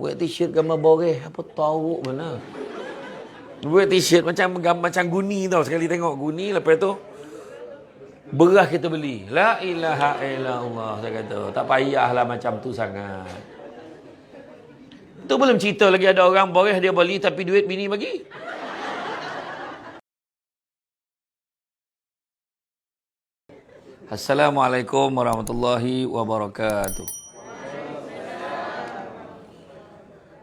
Buat t-shirt gambar boreh. Apa tahu mana. Buat t-shirt macam guni tau. Sekali tengok guni. Lepas tu beras kita beli. La ilaha illallah. Saya kata. Tak payahlah macam tu sangat. Tu belum cerita lagi ada orang boreh dia beli tapi duit bini bagi. Assalamualaikum warahmatullahi wabarakatuh.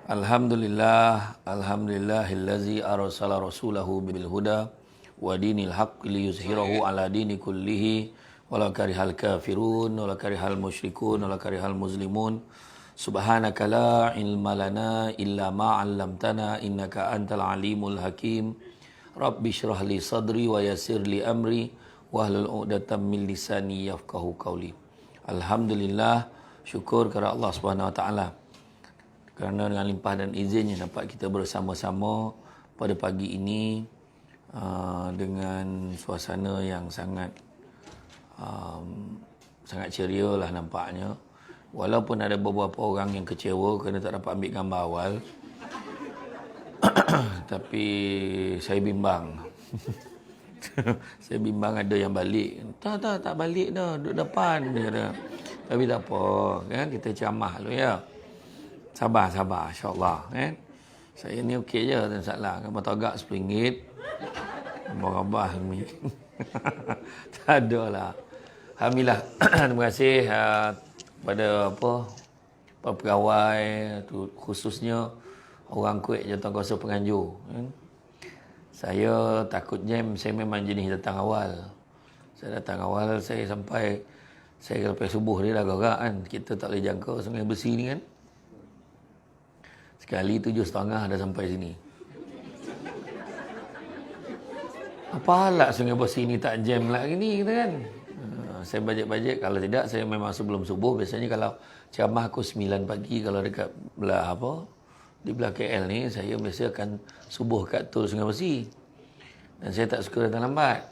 Alhamdulillahillazi arsala rasulahu bil huda wa dinil haqqi liyuzhirahu ala dini kullihi walau karihal kafirun walau karihal musyrikun walau karihal muslimun. Subhanaka la ilma lana illa ma 'allamtana innaka antal alimul hakim. Rabbi shrah li sadri wa yassir li amri wahlul 'uqdatam min lisani yafqahu qawli. Alhamdulillah, syukur kepada Allah Subhanahu wa taala kerana dengan limpah dan izinnya dapat kita bersama-sama pada pagi ini dengan suasana yang sangat ceria lah nampaknya. Walaupun ada beberapa orang yang kecewa kerana tak dapat ambil gambar awal. Tapi saya bimbang. Saya bimbang ada yang balik. Tak balik dah, duduk depan dia kata. Tapi tak apa, kan kita ceramah dulu ya. Sabar insya-Allah kan. Saya ni okey je, tak salah. Gambar tagak RM10. Gambar rabah ni. Tak adalah. Alhamdulillah. Terima kasih pada para pegawai khususnya orang Kuwait Jawatankuasa Penganjur kan. Saya takut jam, saya memang jenis datang awal. Saya datang awal, saya sampai lepas subuh dia dah gerak kan. Kita tak boleh jangka Sungai Besi ni kan. Sekali 7.30 dah sampai sini. Apa halak Sungai Besi ni tak jam lagi ni kita kan. Saya bajet-bajet, kalau tidak saya memang sebelum subuh. Biasanya kalau ceramah aku 9 pagi, kalau dekat belah di belah KL ni, saya biasa akan subuh kat tol Sungai Besi. Dan saya tak suka datang lambat.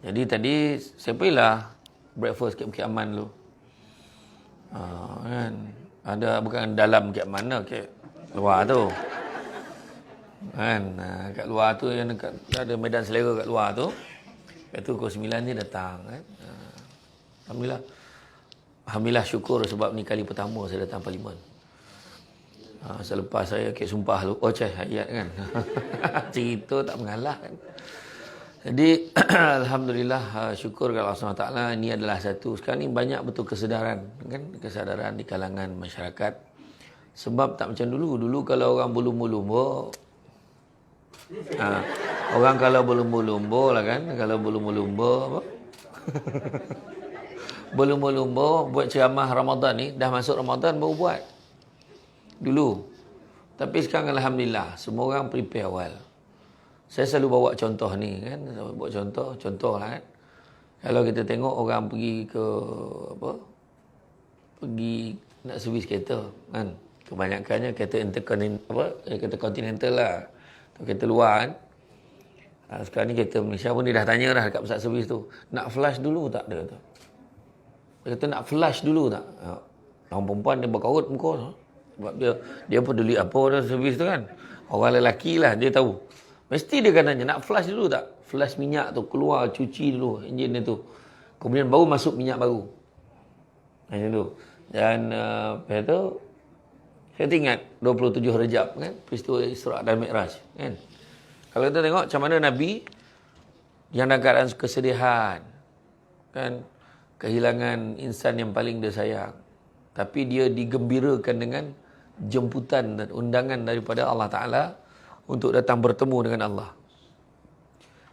Jadi tadi saya pergilah breakfast kat Bukit Aman dulu. Kan? Ada bukan dalam Bukit Aman lah, kat luar tu. Kan? Kat luar tu yang dekat, ada medan selera kat luar tu. Lepas tu pukul 9 dia datang kan. Alhamdulillah syukur sebab ni kali pertama saya datang parlimen. Selepas saya sumpah lu, ayat kan. Cerita tak mengalah kan. Jadi alhamdulillah syukur kepada Allah SWT. Ini adalah satu, sekarang ni banyak betul kesedaran kan, kesadaran di kalangan masyarakat. Sebab tak macam dulu. Dulu kalau orang berlumba-lumba, orang kalau berlumba-lumba lah kan, kalau berlumba-lumba apa? Berlumba-lumba buat ceramah Ramadan ni, dah masuk Ramadan baru buat. Dulu. Tapi sekarang alhamdulillah semua orang prepare awal. Saya selalu bawa contoh ni kan, bawa contoh lah kan. Kalau kita tengok orang pergi ke pergi nak servis kereta kan, kebanyakannya kereta interkontinental lah, kereta luar kan. Sekarang ni kereta Malaysia pun dia dah tanya dah dekat pusat servis tu, nak flash dulu tak dia kata. Dia kata nak flash dulu tak. Orang perempuan dia berkarut muka tu. Sebab dia peduli apa dah servis tu kan. Orang lelaki lah dia tahu. Mesti dia akan tanya nak flash dulu tak. Flash minyak tu keluar, cuci dulu enjin dia tu. Kemudian baru masuk minyak baru. Macam tu. Dan lepas tu saya ingat 27 Rejab kan, peristiwa Isra' dan Mi'raj kan. Kalau kita tengok macam mana Nabi yang dalam keadaan kesedihan kan, kehilangan insan yang paling dia sayang, tapi dia digembirakan dengan jemputan dan undangan daripada Allah Ta'ala untuk datang bertemu dengan Allah.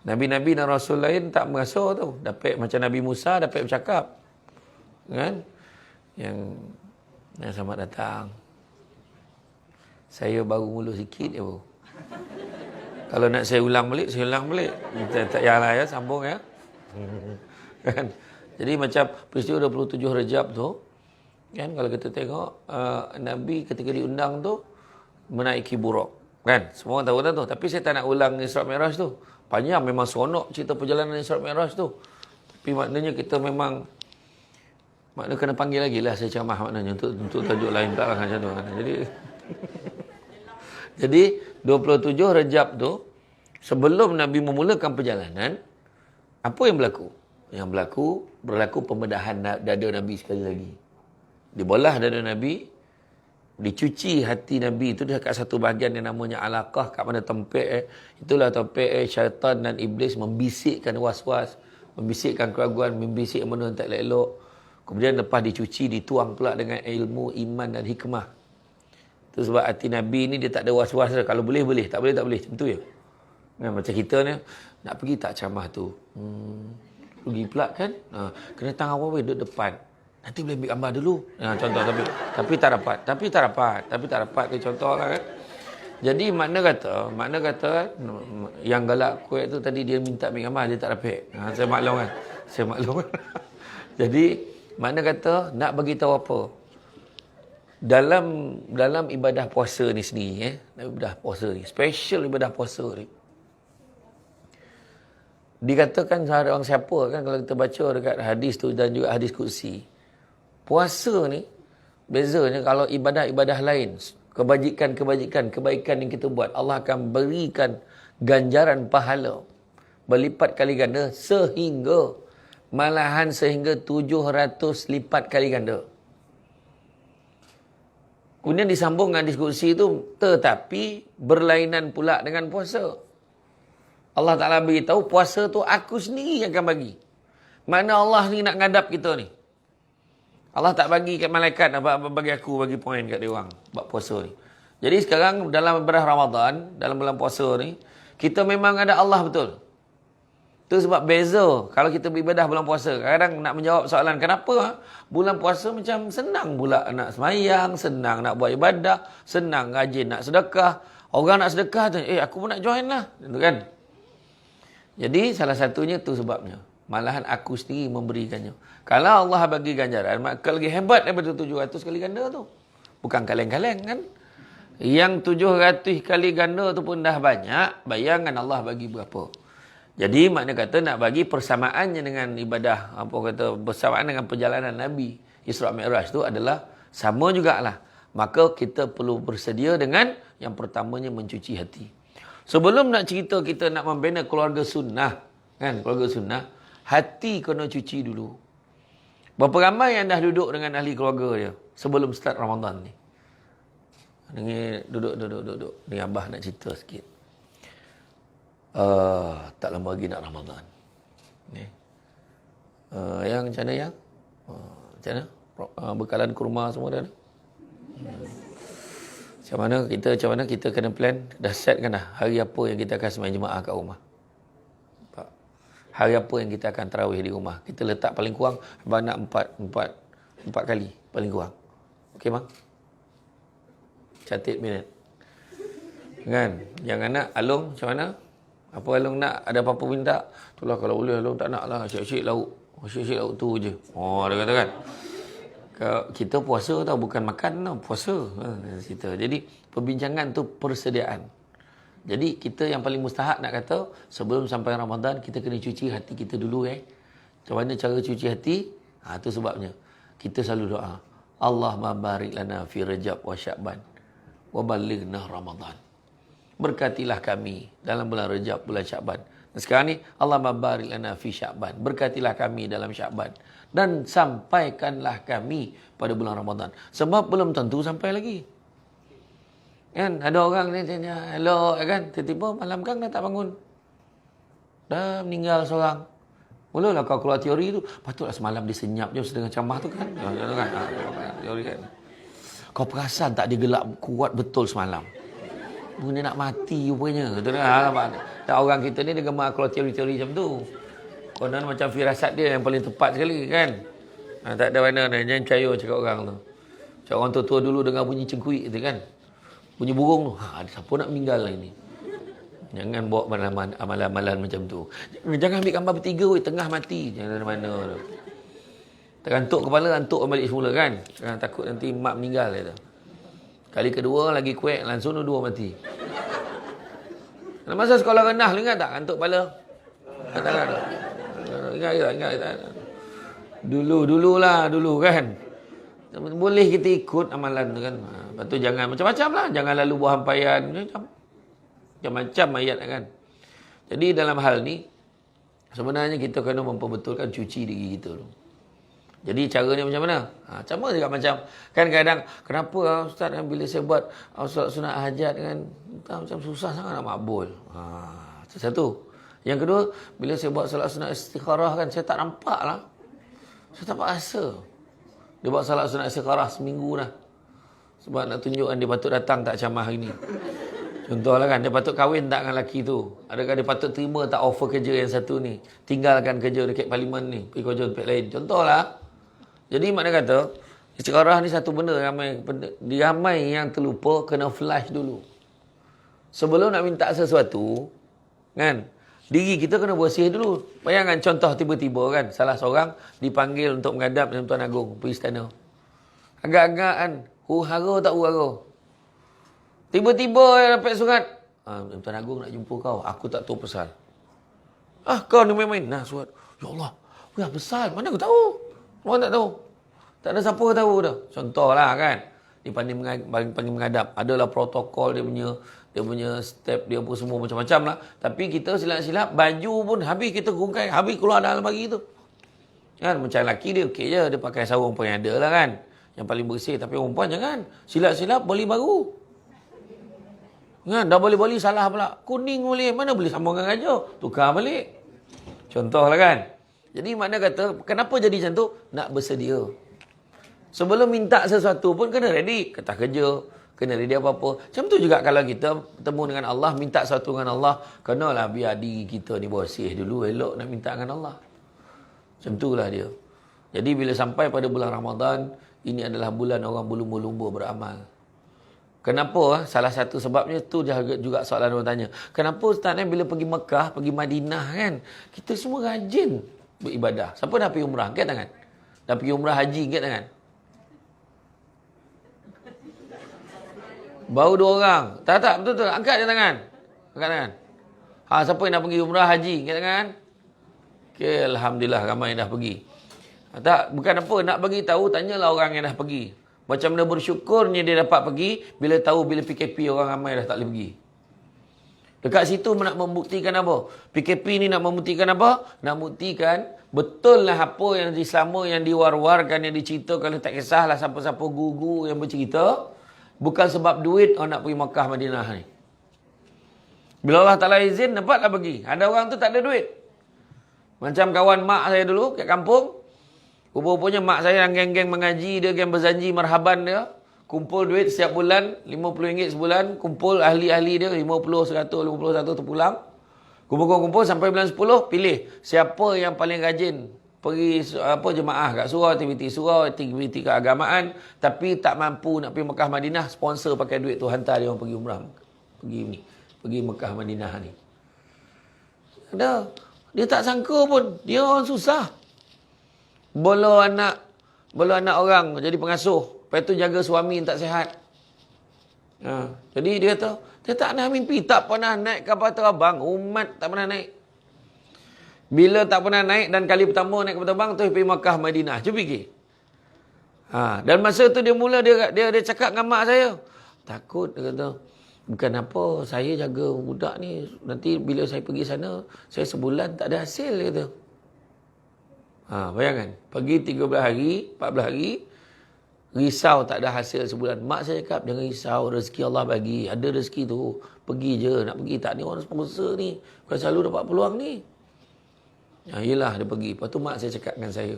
Nabi-Nabi dan Rasul lain tak merasa tu. Dapat macam Nabi Musa, dapat bercakap. Kan? Yang selamat datang. Saya baru mula sikit je. Kalau nak saya ulang balik, saya ulang balik. Tak payahlah ya, sambung ya. Kan? Jadi macam peristiwa 27 Rejab tu, kan, kalau kita tengok Nabi ketika diundang tu menaiki buruk, kan, semua orang tahu tu. Tapi saya tak nak ulang Isra' Mi'raj tu, panjang, memang seronok cerita perjalanan Isra' Mi'raj tu. Tapi maknanya kita memang kena panggil lagi lah saya ceramah maknanya untuk tajuk lain tak lah macam tu kan. Jadi Jadi 27 Rejab tu, sebelum Nabi memulakan perjalanan, apa yang berlaku? Yang berlaku pembedahan dada Nabi sekali lagi. Dibelah dada Nabi, dicuci hati Nabi itu dekat satu bahagian yang namanya alaqah, kat mana tempek itulah tempek syaitan dan iblis membisikkan was-was, membisikkan keraguan, membisik benda yang tak elok. Kemudian lepas dicuci, dituang pula dengan ilmu, iman dan hikmah. Itu sebab hati Nabi ni dia tak ada was-was. Kalau boleh, boleh. Tak boleh, tak boleh. Macam tu je. Nah, macam kita ni, nak pergi tak ceramah tu? Rugi pula kan? Kena tangan apa-apa duduk depan. Nanti boleh ambil gambar dulu. Contoh, tapi tak dapat. Itu contoh lah kan. Jadi makna kata yang galak kuat tu tadi dia minta ambil gambar, dia tak dapat. Saya maklum kan. Jadi makna kata nak bagi tahu apa? Dalam ibadah puasa ni sendiri, ibadah puasa ni, special ibadah puasa ni. Dikatakan ada orang siapa kan kalau kita baca dekat hadis tu dan juga hadis kursi. Puasa ni bezanya kalau ibadah-ibadah lain, kebaikan yang kita buat, Allah akan berikan ganjaran pahala berlipat kali ganda sehingga 700 lipat kali ganda. Kemudian disambung dengan diskusi itu, tetapi berlainan pula dengan puasa. Allah Ta'ala beritahu puasa tu aku sendiri yang akan bagi. Mana Allah ni nak ngadap kita ni. Allah tak bagi kat malaikat, bagi aku, bagi poin kat dia orang buat puasa ni. Jadi sekarang dalam ibadah Ramadan, dalam bulan puasa ni, kita memang ada Allah betul. Itu sebab beza kalau kita beribadah bulan puasa. Kadang nak menjawab soalan kenapa bulan puasa macam senang pula nak semayang, senang nak buat ibadah, senang rajin nak sedekah. Orang nak sedekah tu, aku pun nak join lah. Gitu kan? Jadi salah satunya tu sebabnya. Malahan aku sendiri memberikannya. Kalau Allah bagi ganjaran, maka lagi hebat daripada 700 kali ganda tu. Bukan kaleng-kaleng kan? Yang 700 kali ganda tu pun dah banyak. Bayangkan Allah bagi berapa. Jadi makna kata nak bagi persamaannya dengan ibadah, apa kata, bersamaan dengan perjalanan Nabi Isra' Mi'raj tu adalah sama jugalah. Maka kita perlu bersedia dengan yang pertamanya mencuci hati. Sebelum nak cerita kita nak membina keluarga sunnah, kan, keluarga sunnah, hati kena cuci dulu. Berapa ramai yang dah duduk dengan ahli keluarga dia sebelum start Ramadan ni? Ni duduk. Ni Abah nak cerita sikit. Tak lama lagi nak Ramadan. Ni. Yang macam mana yang? Macam mana? Bekalan kurma semua dah. Macam mana kita kena plan, dah set kan dah hari apa yang kita akan sembahyang jemaah kat rumah. Hari apa yang kita akan tarawih di rumah. Kita letak paling kurang abang nak empat kali paling kurang. Okey bang? Catat minit. Kan? Yang anak Along macam mana? Apa Along nak? Ada apa-apa minta? Itulah kalau boleh Along tak nak lah. Syik-syik lauk. Syik-syik lauk tu je. Dia kata kan. Kita puasa tau, bukan makan tau, puasa. Jadi perbincangan tu persediaan. Jadi kita yang paling mustahak nak kata, sebelum sampai Ramadan kita kena cuci hati kita dulu. Macam mana cara cuci hati? Itu sebabnya kita selalu doa, Allahumma barik lana fi Rajab wa Sya'ban wa balighna Ramadan. Berkatilah kami dalam bulan Rajab, bulan Sya'ban. Dan sekarang ni Allahumma barik lana fi Sya'ban. Berkatilah kami dalam Sya'ban. Dan sampaikanlah kami pada bulan Ramadan. Sebab belum tentu sampai lagi. Kan? Ada orang ni tanya, hello, kan? Tiba-tiba malam kan dah tak bangun. Dah meninggal seorang. Mulalah kau keluar teori tu. Patutlah semalam dia senyap je sedang ceramah tu kan? Teori kan? Kau perasan tak dia gelap kuat betul semalam? Dia nak mati rupanya. Tak, orang kita ni dia gemar keluar teori-teori macam tu. Konon macam firasat dia yang paling tepat sekali kan. Tak ada mana dah. Jangan percaya cakap orang tu. Cakap orang tua-tua dulu dengar bunyi cengkuik tu kan. Bunyi burung tu. Ada siapa nak meninggal lah ini. Jangan bawa amalan-amalan macam tu. Jangan ambil gambar bertiga tengah mati. Jangan ada mana tu. Terantuk kepala, antuk balik semula kan. Jangan takut nanti mak meninggal dia tu. Kali kedua lagi kuek, langsung dua mati. Masa sekolah rendah lu ingat tak antuk kepala? Tak ada. Ingat. Dulu kan. Boleh kita ikut amalan tu kan. Lepas tu jangan macam-macam lah. Jangan lalu buah hampaian. Macam-macam ayat kan. Jadi dalam hal ni, sebenarnya kita kena memperbetulkan cuci diri kita tu. Jadi caranya macam mana? Sama juga macam, kan kadang, kenapa Ustaz kan bila saya buat solat sunat hajat kan, macam susah sangat nak makbul. Itu satu. Yang kedua, bila saya buat solat sunat istikharah kan, saya tak nampak lah. Saya tak rasa. Dia buat solat sunat istikharah seminggu dah. Sebab nak tunjukkan dia patut datang tak camah hari ni. Contohlah kan, dia patut kahwin tak dengan lelaki tu? Adakah dia patut terima tak offer kerja yang satu ni? Tinggalkan kerja dekat parlimen ni, pergi kerja tempat lain. Contohlah. Jadi makna kata, istikharah ni satu benda ramai yang terlupa, kena flash dulu. Sebelum nak minta sesuatu, kan, diri kita kena bersih dulu. Bayangkan contoh tiba-tiba kan, salah seorang dipanggil untuk menghadap dengan Tuan Agong, pergi istana. Agak-agak kan, huru-hara tak huru-hara. Tiba-tiba dapat surat. Tuan Agong nak jumpa kau. Aku tak tahu pasal. Kau ni main-main. Nah, surat. Ya Allah. Ya, pasal. Mana aku tahu? Orang tak tahu. Tak ada siapa tahu dah. Contohlah kan. Dia panggil menghadap. Adalah protokol dia punya step, dia apa semua macam-macam lah. Tapi kita silap-silap, baju pun habis kita gungkai. Habis keluar dalam bagi tu. Kan, macam lelaki dia okey je. Dia pakai sarung pun ada lah kan. Yang paling bersih. Tapi perempuan jangan. Silap-silap beli baru. Kan, dah boleh-boleh salah pula. Kuning boleh. Mana boleh sambungkan gajah? Tukar balik. Contohlah kan. Jadi makna kata, kenapa jadi macam tu? Nak bersedia. Sebelum minta sesuatu pun kena ready. Kertas kerja. Kena ready apa-apa. Macam tu juga kalau kita bertemu dengan Allah, minta sesuatu dengan Allah, kenalah biar diri kita ni bersih dulu. Elok nak minta dengan Allah. Macam itulah dia. Jadi bila sampai pada bulan Ramadan, ini adalah bulan orang berlumba-lumba beramal. Kenapa? Salah satu sebabnya tu juga soalan orang tanya. Kenapa Ustaz ni bila pergi Mekah, pergi Madinah kan, kita semua rajin beribadah. Siapa dah pergi umrah? Angkat tangan. Dah pergi umrah haji, angkat tangan. Baru 2 orang. Tak, betul-betul. Angkat je tangan. Angkat tangan. Siapa yang dah pergi umrah haji? Angkat tangan. Okey, alhamdulillah ramai yang dah pergi. Tak, bukan apa. Nak bagi tahu, tanyalah orang yang dah pergi. Macam mana bersyukurnya dia dapat pergi bila tahu bila PKP orang ramai dah tak boleh pergi. Dekat situ nak membuktikan apa? PKP ni nak membuktikan apa? Nak membuktikan betul lah apa yang selama yang diwar-warkan, yang diceritakan, kalau tak kisahlah siapa-siapa guru yang bercerita. Bukan sebab duit orang nak pergi Makkah Madinah ni. Bila Allah Ta'ala izin, dapatlah pergi. Ada orang tu tak ada duit. Macam kawan mak saya dulu kat kampung. Rupa-rupanya mak saya yang geng-geng mengaji, dia geng berjanji marhaban dia. Kumpul duit setiap bulan, RM50 sebulan. Kumpul ahli-ahli dia, 50, 100, 51 terpulang. Kumpul-kumpul sampai bulan 10, pilih siapa yang paling rajin pergi jemaah kat surau, aktiviti keagamaan, tapi tak mampu nak pergi Mekah Madinah, sponsor pakai duit tu, hantar dia orang pergi umrah. Pergi Mekah Madinah ni. Dia tak sangka pun, dia orang susah. Bolo anak orang jadi pengasuh. Lepas tu jaga suami yang tak sihat. Jadi dia kata, dia tak pernah mimpi, tak pernah naik kapal terbang. Umat tak pernah naik. Bila tak pernah naik dan kali pertama naik kapal terbang tu pergi Makkah Madinah. Cuba fikir. Dan masa tu dia mula dia cakap dengan mak saya. Takut, dia kata, bukan apa, saya jaga budak ni. Nanti bila saya pergi sana, saya sebulan tak ada hasil, dia kata. Bayangkan, pergi 13 hari, 14 hari, risau tak ada hasil sebulan. Mak saya cakap, jangan risau, rezeki Allah bagi. Ada rezeki tu, pergi je. Nak pergi tak ni, orang sponsor ni. Bukan selalu dapat peluang ni. Yelah, dia pergi. Lepas tu mak saya cakap dengan saya,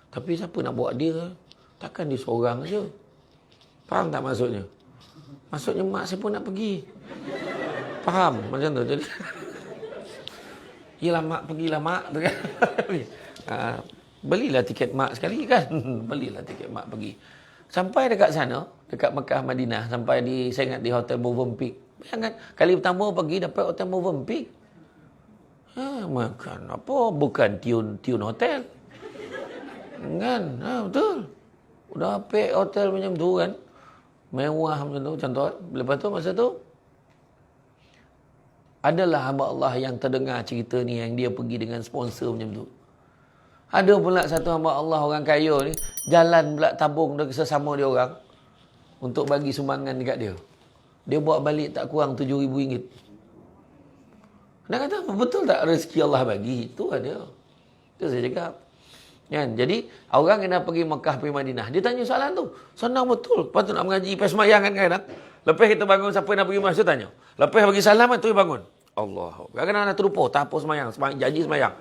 tapi siapa nak bawa dia? Takkan dia seorang je. Faham tak maksudnya? Maksudnya mak saya pun nak pergi. Faham macam tu? Jadi, yelah mak, pergilah mak. Belilah tiket mak sekali kan. Belilah tiket mak pergi. Sampai dekat sana, dekat Mekah Madinah, sampai saya ingat di Hotel Movenpick. Bayangkan, kali pertama pergi dapat Hotel Movenpick. Makan apa? Bukan tune hotel. Kan? Betul. Udah pek hotel macam tu kan. Mewah macam tu. Contoh. Lepas tu masa tu, adalah hamba Allah yang terdengar cerita ni, yang dia pergi dengan sponsor macam tu. Ada pula satu hamba Allah orang kaya ni, jalan pula tabung dengan sesama dia orang. untuk bagi sumbangan dekat dia. Dia bawa balik tak kurang RM7,000. Dia kata, betul tak rezeki Allah bagi? Itu ada. Itu saya cakap. Kan? Jadi, orang yang nak pergi Mekah, pergi Madinah, dia tanya soalan tu. Senang betul. Lepas tu nak mengaji, lepas semayang kan kadang. Lepas kita bangun, siapa yang nak pergi masjid, tanya. Lepas bagi salam, tu bangun. Allah. Kadang-kadang nak terlupa, tak apa semayang. Janji semayang.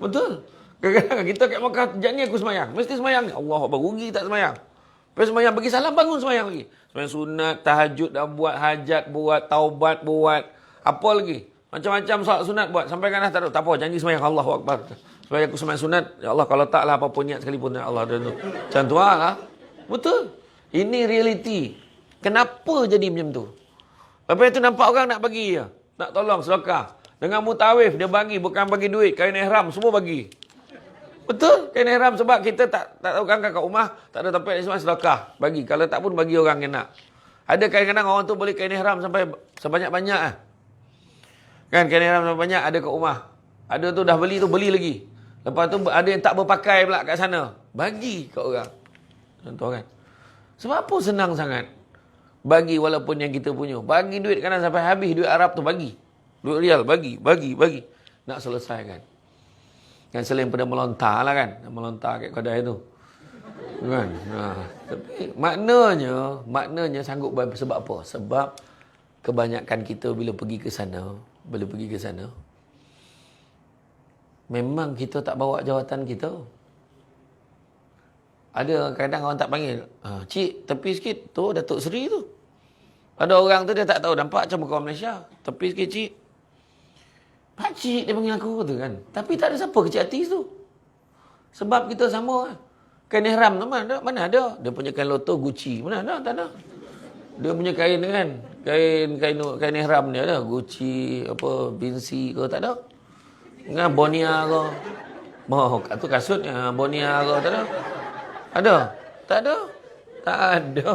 Betul. Kadang-kadang kita kat Mekah, janji aku semayang. Mesti semayang. Allah, rugi tak semayang. Lepas semayang, bagi salam, bangun semayang lagi. Semayang sunat, tahajud, dah buat hajat, buat taubat, buat apa lagi. Macam-macam solat sunat buat. Sampai kan dah tak ada. Tak apa, janji semayang. Allahu Akbar. Supaya aku semayang sunat. Ya Allah, kalau taklah apa-apa niat sekalipun. Ya Allah. Macam tu lah. Betul. Ini realiti. Kenapa jadi macam tu? Lepas itu nampak orang nak bagi je. Nak tolong, sedekah. Dengan mutawif, dia bagi. Bukan bagi duit. Kain ihram, semua bagi. Betul. Kain ihram sebab kita tak tahu kan kat rumah. Tak ada tempat semua sedekah. Bagi. Kalau tak pun bagi orang yang nak. Ada kadang-kadang orang tu boleh kain ihram sampai sebanyak-banyak lah. Kan kain ihram sampai banyak ada kat rumah. Ada tu dah beli tu, beli lagi. Lepas tu ada yang tak berpakai pula kat sana. Bagi kat orang. Contoh kan. Sebab apa senang sangat? Bagi walaupun yang kita punya. Bagi duit kanan sampai habis duit Arab tu bagi. Duit rial bagi. Nak selesaikan. Kan selain pada melontar lah kan. Melontar kat kedai tu. Kan? Tapi maknanya sanggup sebab apa? Sebab kebanyakan kita bila pergi ke sana, memang kita tak bawa jawatan kita. Ada kadang orang tak panggil. Cik, tepi sikit. Tu Datuk Seri tu. Ada orang tu dia tak tahu. Nampak macam muka orang Malaysia. Tepi sikit, cik. Pakcik dia panggil aku tu kan. Tapi tak ada siapa kecil hati tu. Sebab kita sama kan. Kain ihram tu mana ada. Dia punya kain loto Gucci. Mana ada? Tak ada. Dia punya kain kan. Kain ihram dia ada. Gucci, Vinci ke. Tak ada. Dengan Bonia ke. Tu kasutnya. Bonia ke. Tak ada. Ada? Tak ada. Tak ada.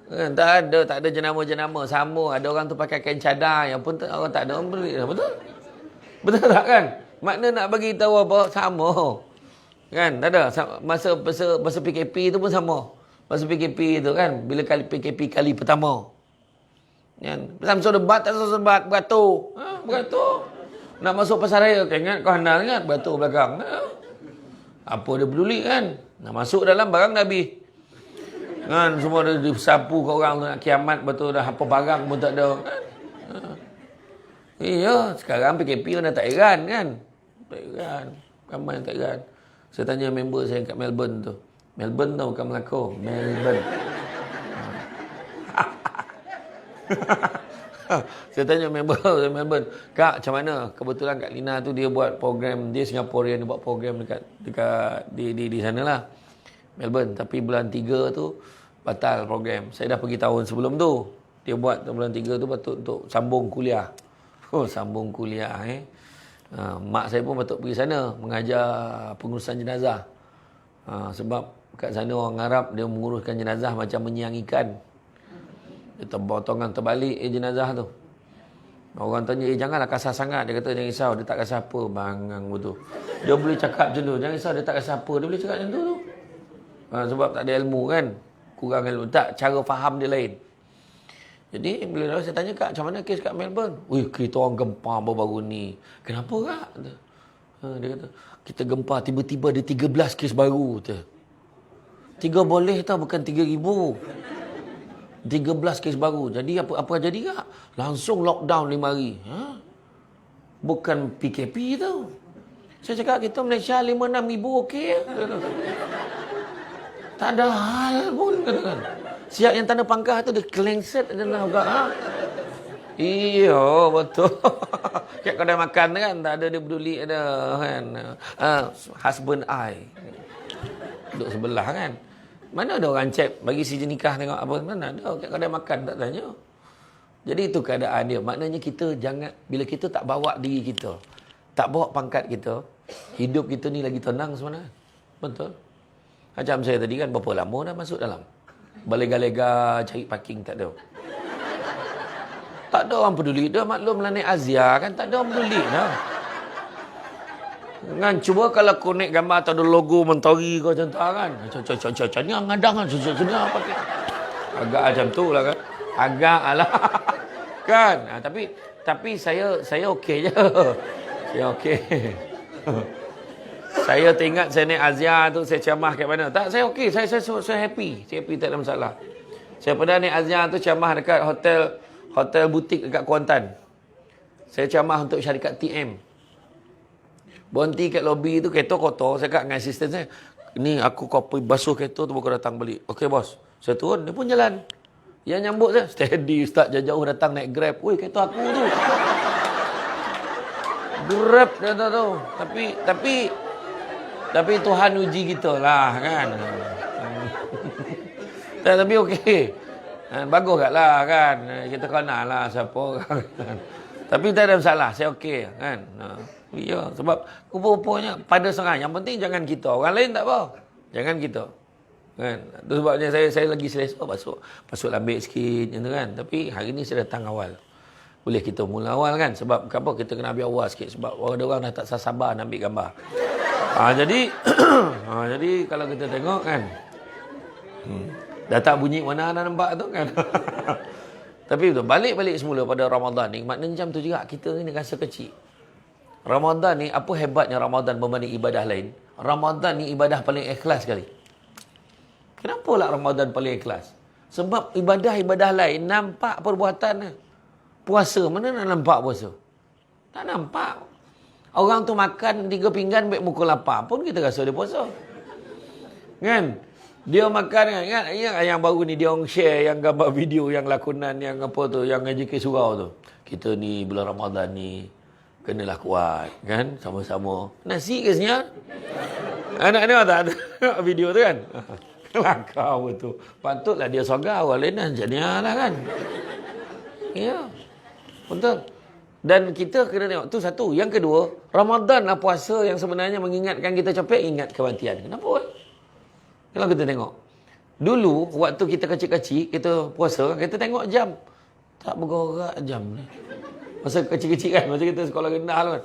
Kan, tak ada jenama-jenama. Sama. Ada orang tu pakai kain cadar. Yang pun orang tak ada orang beli. Betul? Betul tak kan? Makna nak bagi tahu apa? Sama. Kan? Tak ada. Masa PKP tu pun sama. Masa PKP tu kan. Bila PKP kali pertama. Kan? Samsul debat, tak samsul debat. Beratur. Beratur. Nak masuk pasar raya. Ingat kau handal ingat? Beratur belakang. Apa dia peduli kan? Nak masuk dalam barang dah habis. Kan? Semua dah disapu kat orang tu nak kiamat. Betul dah apa barang pun tak ada. Kan? Iya. Sekarang PKP pun dah tak heran kan? Tak heran. Ramai yang tak heran. Saya tanya member saya kat Melbourne tu. Melbourne tau bukan Melaka. Melbourne. Saya tanya member saya Melbourne. Kak, macam mana? Kebetulan Kak Lina tu dia buat program. Dia Singaporean. Dia buat program dekat di sana lah. Melbourne. Tapi bulan 3 tu batal program. Saya dah pergi tahun sebelum tu. Dia buat bulan 3 tu patut untuk sambung kuliah. Sambung kuliah mak saya pun patut pergi sana mengajar pengurusan jenazah. Sebab kat sana orang Arab dia menguruskan jenazah macam menyiang ikan. Dia potongan terbalik jenazah tu. Orang tanya, janganlah kasar sangat. Dia kata, jangan risau, dia tak kasar apa. Bangang betul. Dia boleh cakap macam tu. Jangan risau, dia tak kasar apa. Dia boleh cakap macam tu. Sebab tak ada ilmu kan. Kurang ilmu. Tak, cara faham dia lain. Jadi, bila saya tanya, Kak, macam mana kes kat Melbourne? Wih, kita orang gempar baru-baru ni. Kenapa, Kak? Dia kata, kita gempar, tiba-tiba ada 13 kes baru. 3 boleh tau, bukan 3,000. 13 kes baru. Jadi, apa jadi, Kak? Langsung lockdown 5 hari. Bukan PKP tau. Saya cakap, kita Malaysia 5-6 ribu okey. Tak ada hal pun. Siap yang tanda pangkah tu dia kelengset adalah agak. Iya, betul. Kayak kedai makan kan, tak ada dia peduli ada kan. Husband I. Duduk sebelah kan. Mana ada orang cek bagi si nikah tengok apa, mana ada kat kedai makan tak tanya. Jadi itu keadaan dia. Maknanya kita jangan, bila kita tak bawa diri kita, tak bawa pangkat kita, hidup kita ni lagi tenang sebenarnya. Betul. Macam saya tadi kan, berapa lama dah masuk dalam. Balega-lega cari parking tak ada. Tak ada orang peduli. Dia maklum lah naik Azia kan, tak ada orang peduli dah. Kan cuba kalau kau naik gambar atau ada logo Mentori kau contoh kan. Ni ngadang kan pakai. Agak macam tu lah kan. Agak lah. Kan? Tapi saya okey je. Saya okey. Saya teringat saya naik Azia tu, saya ceramah kat mana. Tak, saya okey. Saya happy. Saya happy, tak ada masalah. Saya pernah naik Azia tu ceramah dekat hotel butik dekat Kuantan. Saya ceramah untuk syarikat TM. Berhenti kat lobi tu, kereta kotor. Saya kat dengan asisten saya. Ni aku kopi basuh kereta tu baru datang balik. Okey bos. Saya turun, dia pun jalan. Yang nyambut saya, steady ustaz, jauh-jauh datang naik Grab. Woi, kereta aku tu. Grab dia tu. Tapi Tuhan uji kita lah kan. Tapi okey. Bagus kat lah kan. Kita kenal lah siapa kan. Tapi tak ada masalah, saya okey kan. Ya, sebab rupa-rupanya pada seorang. Yang penting jangan kita. Orang lain tak apa. Jangan kita. Kan? Itu sebabnya saya lagi selesa pasuk lambik sikit macam tu kan. Tapi hari ni saya datang awal. Boleh kita mula awal kan. Sebab apa kita kena ambil awal sikit. Sebab ada orang dah tak sabar nak ambil gambar. Jadi kalau kita tengok kan. Dah tak bunyi mana dah nampak tu kan. Tapi betul, balik semula pada Ramadan ni. Maknanya macam tu juga kita ni rasa kecil. Ramadan ni, apa hebatnya Ramadan berbanding ibadah lain? Ramadan ni ibadah paling ikhlas sekali. Kenapa lah Ramadan paling ikhlas? Sebab ibadah-ibadah lain nampak perbuatan. Puasa, mana nak nampak puasa? Tak nampak. Orang tu makan 3 pinggan baik muka lapar pun kita rasa dia puasa. Kan? Dia makan kan? Yang baru ni dia orang share yang gambar video yang lakonan yang apa tu, yang JK Surau tu. Kita ni bulan Ramadan ni kenalah kuat kan, sama-sama. Nasi ke senyap? Anak dia tak ada video tu kan? Kelakar betul. Patutlah dia sogar, orang lain dah jadinya lah kan. Ya. Betul. Dan kita kena tengok tu satu. Yang kedua, Ramadan lah puasa yang sebenarnya mengingatkan kita capek ingat kematian. Kenapa? Kalau kita tengok. Dulu waktu kita kecil-kecil, kita puasa, kita tengok jam. Tak bergerak jam ni. Masa kecil-kecil kan, masa kita sekolah rendah kan.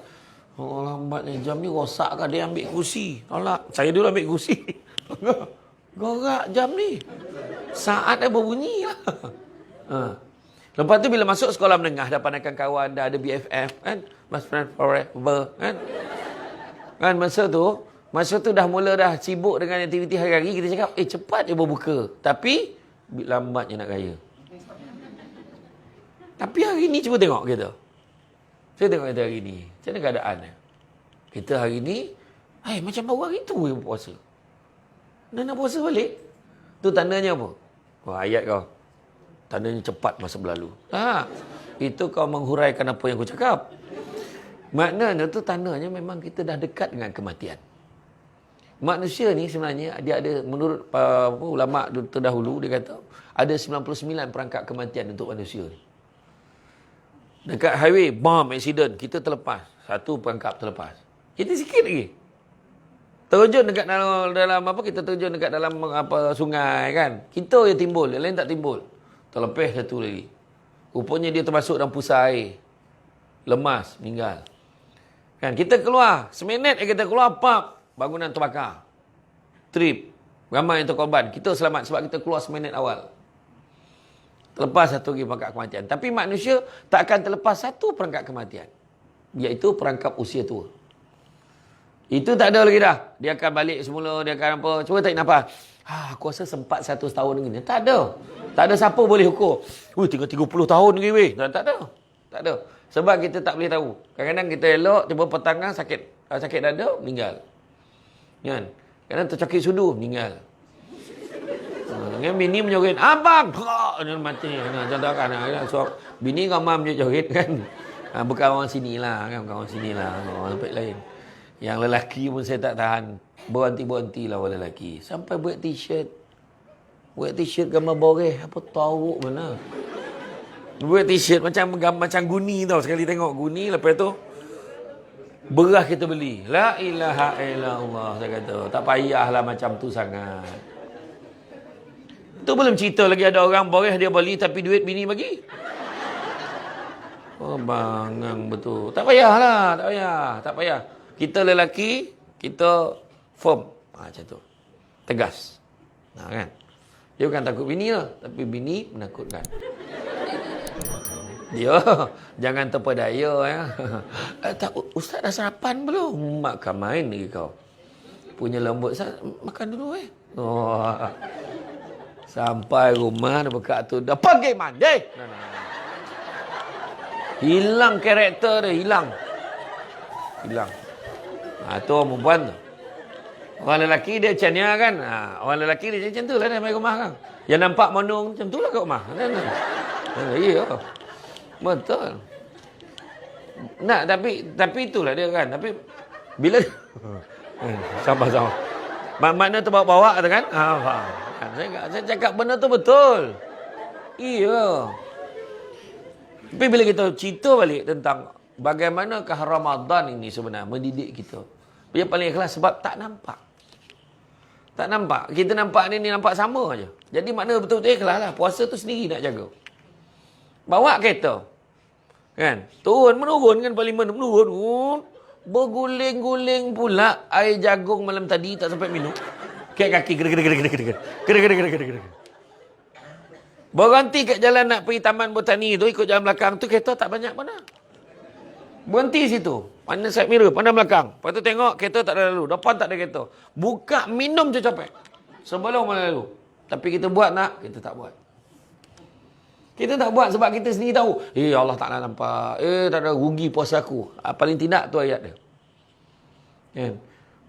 Oh, lambatnya jam ni rosak kan, dia ambil kursi. Tolak. Saya dulu ambil kursi. Gerak jam ni. Saat dah berbunyi lah. Lepas tu bila masuk sekolah menengah, dah pandangkan kawan, dah ada BFF kan. Best friend forever kan. Kan masa tu dah mula dah sibuk dengan aktiviti hari-hari, kita cakap, cepat dia berbuka. Tapi lambatnya nak raya. Tapi hari ni cuba tengok kita. Saya tengok kita hari ni. Macam mana keadaan? Kita hari ni, macam baru hari tu yang puasa. Nak puasa balik. Tu tandanya apa? Ayat kau. Tandanya cepat masa berlalu. Itu kau menghuraikan apa yang aku cakap. Maknanya tu tandanya memang kita dah dekat dengan kematian. Manusia ni sebenarnya dia ada, menurut ulama terdahulu, dia kata ada 99 perangkap kematian untuk manusia ni. Dekat highway, bom, accident, kita terlepas. Satu perangkap terlepas. Kita sikit lagi. Terjun dekat dalam apa, kita terjun dekat dalam apa sungai kan. Kita yang timbul, yang lain tak timbul. Terlepas satu lagi. Rupanya dia termasuk dalam pusar air. Lemas, meninggal. Kan, kita keluar. Seminit kita keluar, pap, bangunan terbakar. Trip. Ramai yang terkorban. Kita selamat sebab kita keluar seminit awal. Terlepas satu lagi perangkap kematian. Tapi manusia tak akan terlepas satu perangkap kematian. Iaitu perangkap usia tua. Itu tak ada lagi dah. Dia akan balik semula, dia akan apa. Cuba tarik nafas. Aku rasa sempat 100 tahun lagi. Tak ada. Tak ada siapa boleh ukur. Tinggal 30 tahun lagi weh. Tak ada. Tak ada. Sebab kita tak boleh tahu. Kadang-kadang kita elok, tiba petang sakit dada, meninggal. Kan? Kadang tercakit sudu, meninggal. Dengan bini menjoget, abang! Dia mati. Contohkan. So, bini ramai menjoget kan. Bukan orang sini lah. Kan? Bukan orang sini lah. Orang tempat lain. Yang lelaki pun saya tak tahan. Berhenti-berhenti lah orang lelaki. Sampai buat t-shirt. Buat t-shirt gambar boreh. Apa tahu mana. Buat t-shirt macam guni tau. Sekali tengok guni. Lepas tu, beras kita beli. La ilaha illallah. Saya kata, tak payahlah macam tu sangat. Itu belum cerita lagi ada orang boreh dia beli tapi duit bini bagi. Oh bangang betul. Tak payahlah, tak payah. Kita lelaki, kita firm. Macam tu. Tegas. Kan? Dia bukan takut bini lah, tapi bini menakutkan. Dia jangan terpedaya ya. Tak, Ustaz dah sarapan belum? Makan main lagi kau. Punya lembut, makan dulu Oh. Sampai rumah dia buka tu, dah pergi mandi. Hilang karakter dia, hilang. Tu orang perempuan tu. Orang lelaki dia macam ni kan. Orang lelaki dia macam tu lah dia main rumah kan. Yang nampak menung macam tu lah kat rumah. Ya. Betul. Nak, tapi itulah dia kan. Tapi bila sabar. Makna tu bawa-bawa tu kan. Saya cakap benda tu betul. Iya. Tapi bila kita cerita balik tentang bagaimanakah Ramadan ini sebenarnya mendidik kita. Dia paling ikhlas sebab tak nampak. Kita nampak ni nampak sama aja. Jadi makna betul-betul ikhlas lah. Puasa tu sendiri nak jaga. Bawa kereta. Kan? Menurun kan parlimen. Menurun. Berguling-guling pula air jagung malam tadi tak sampai minum. Kaki gerak. Berhenti kat jalan nak pergi Taman Botani tu, ikut jalan belakang tu, kereta tak banyak mana. Berhenti situ. Pandang side mirror, pandang belakang. Lepas tu tengok, kereta tak ada lalu. Depan tak ada kereta. Buka, minum je capek. Sebelum mana lalu. Tapi kita buat nak? Kita tak buat. Kita tak buat sebab kita sendiri tahu. Allah tak nak nampak. Tak ada rugi puasa aku. Paling tidak tu ayat dia. Kan?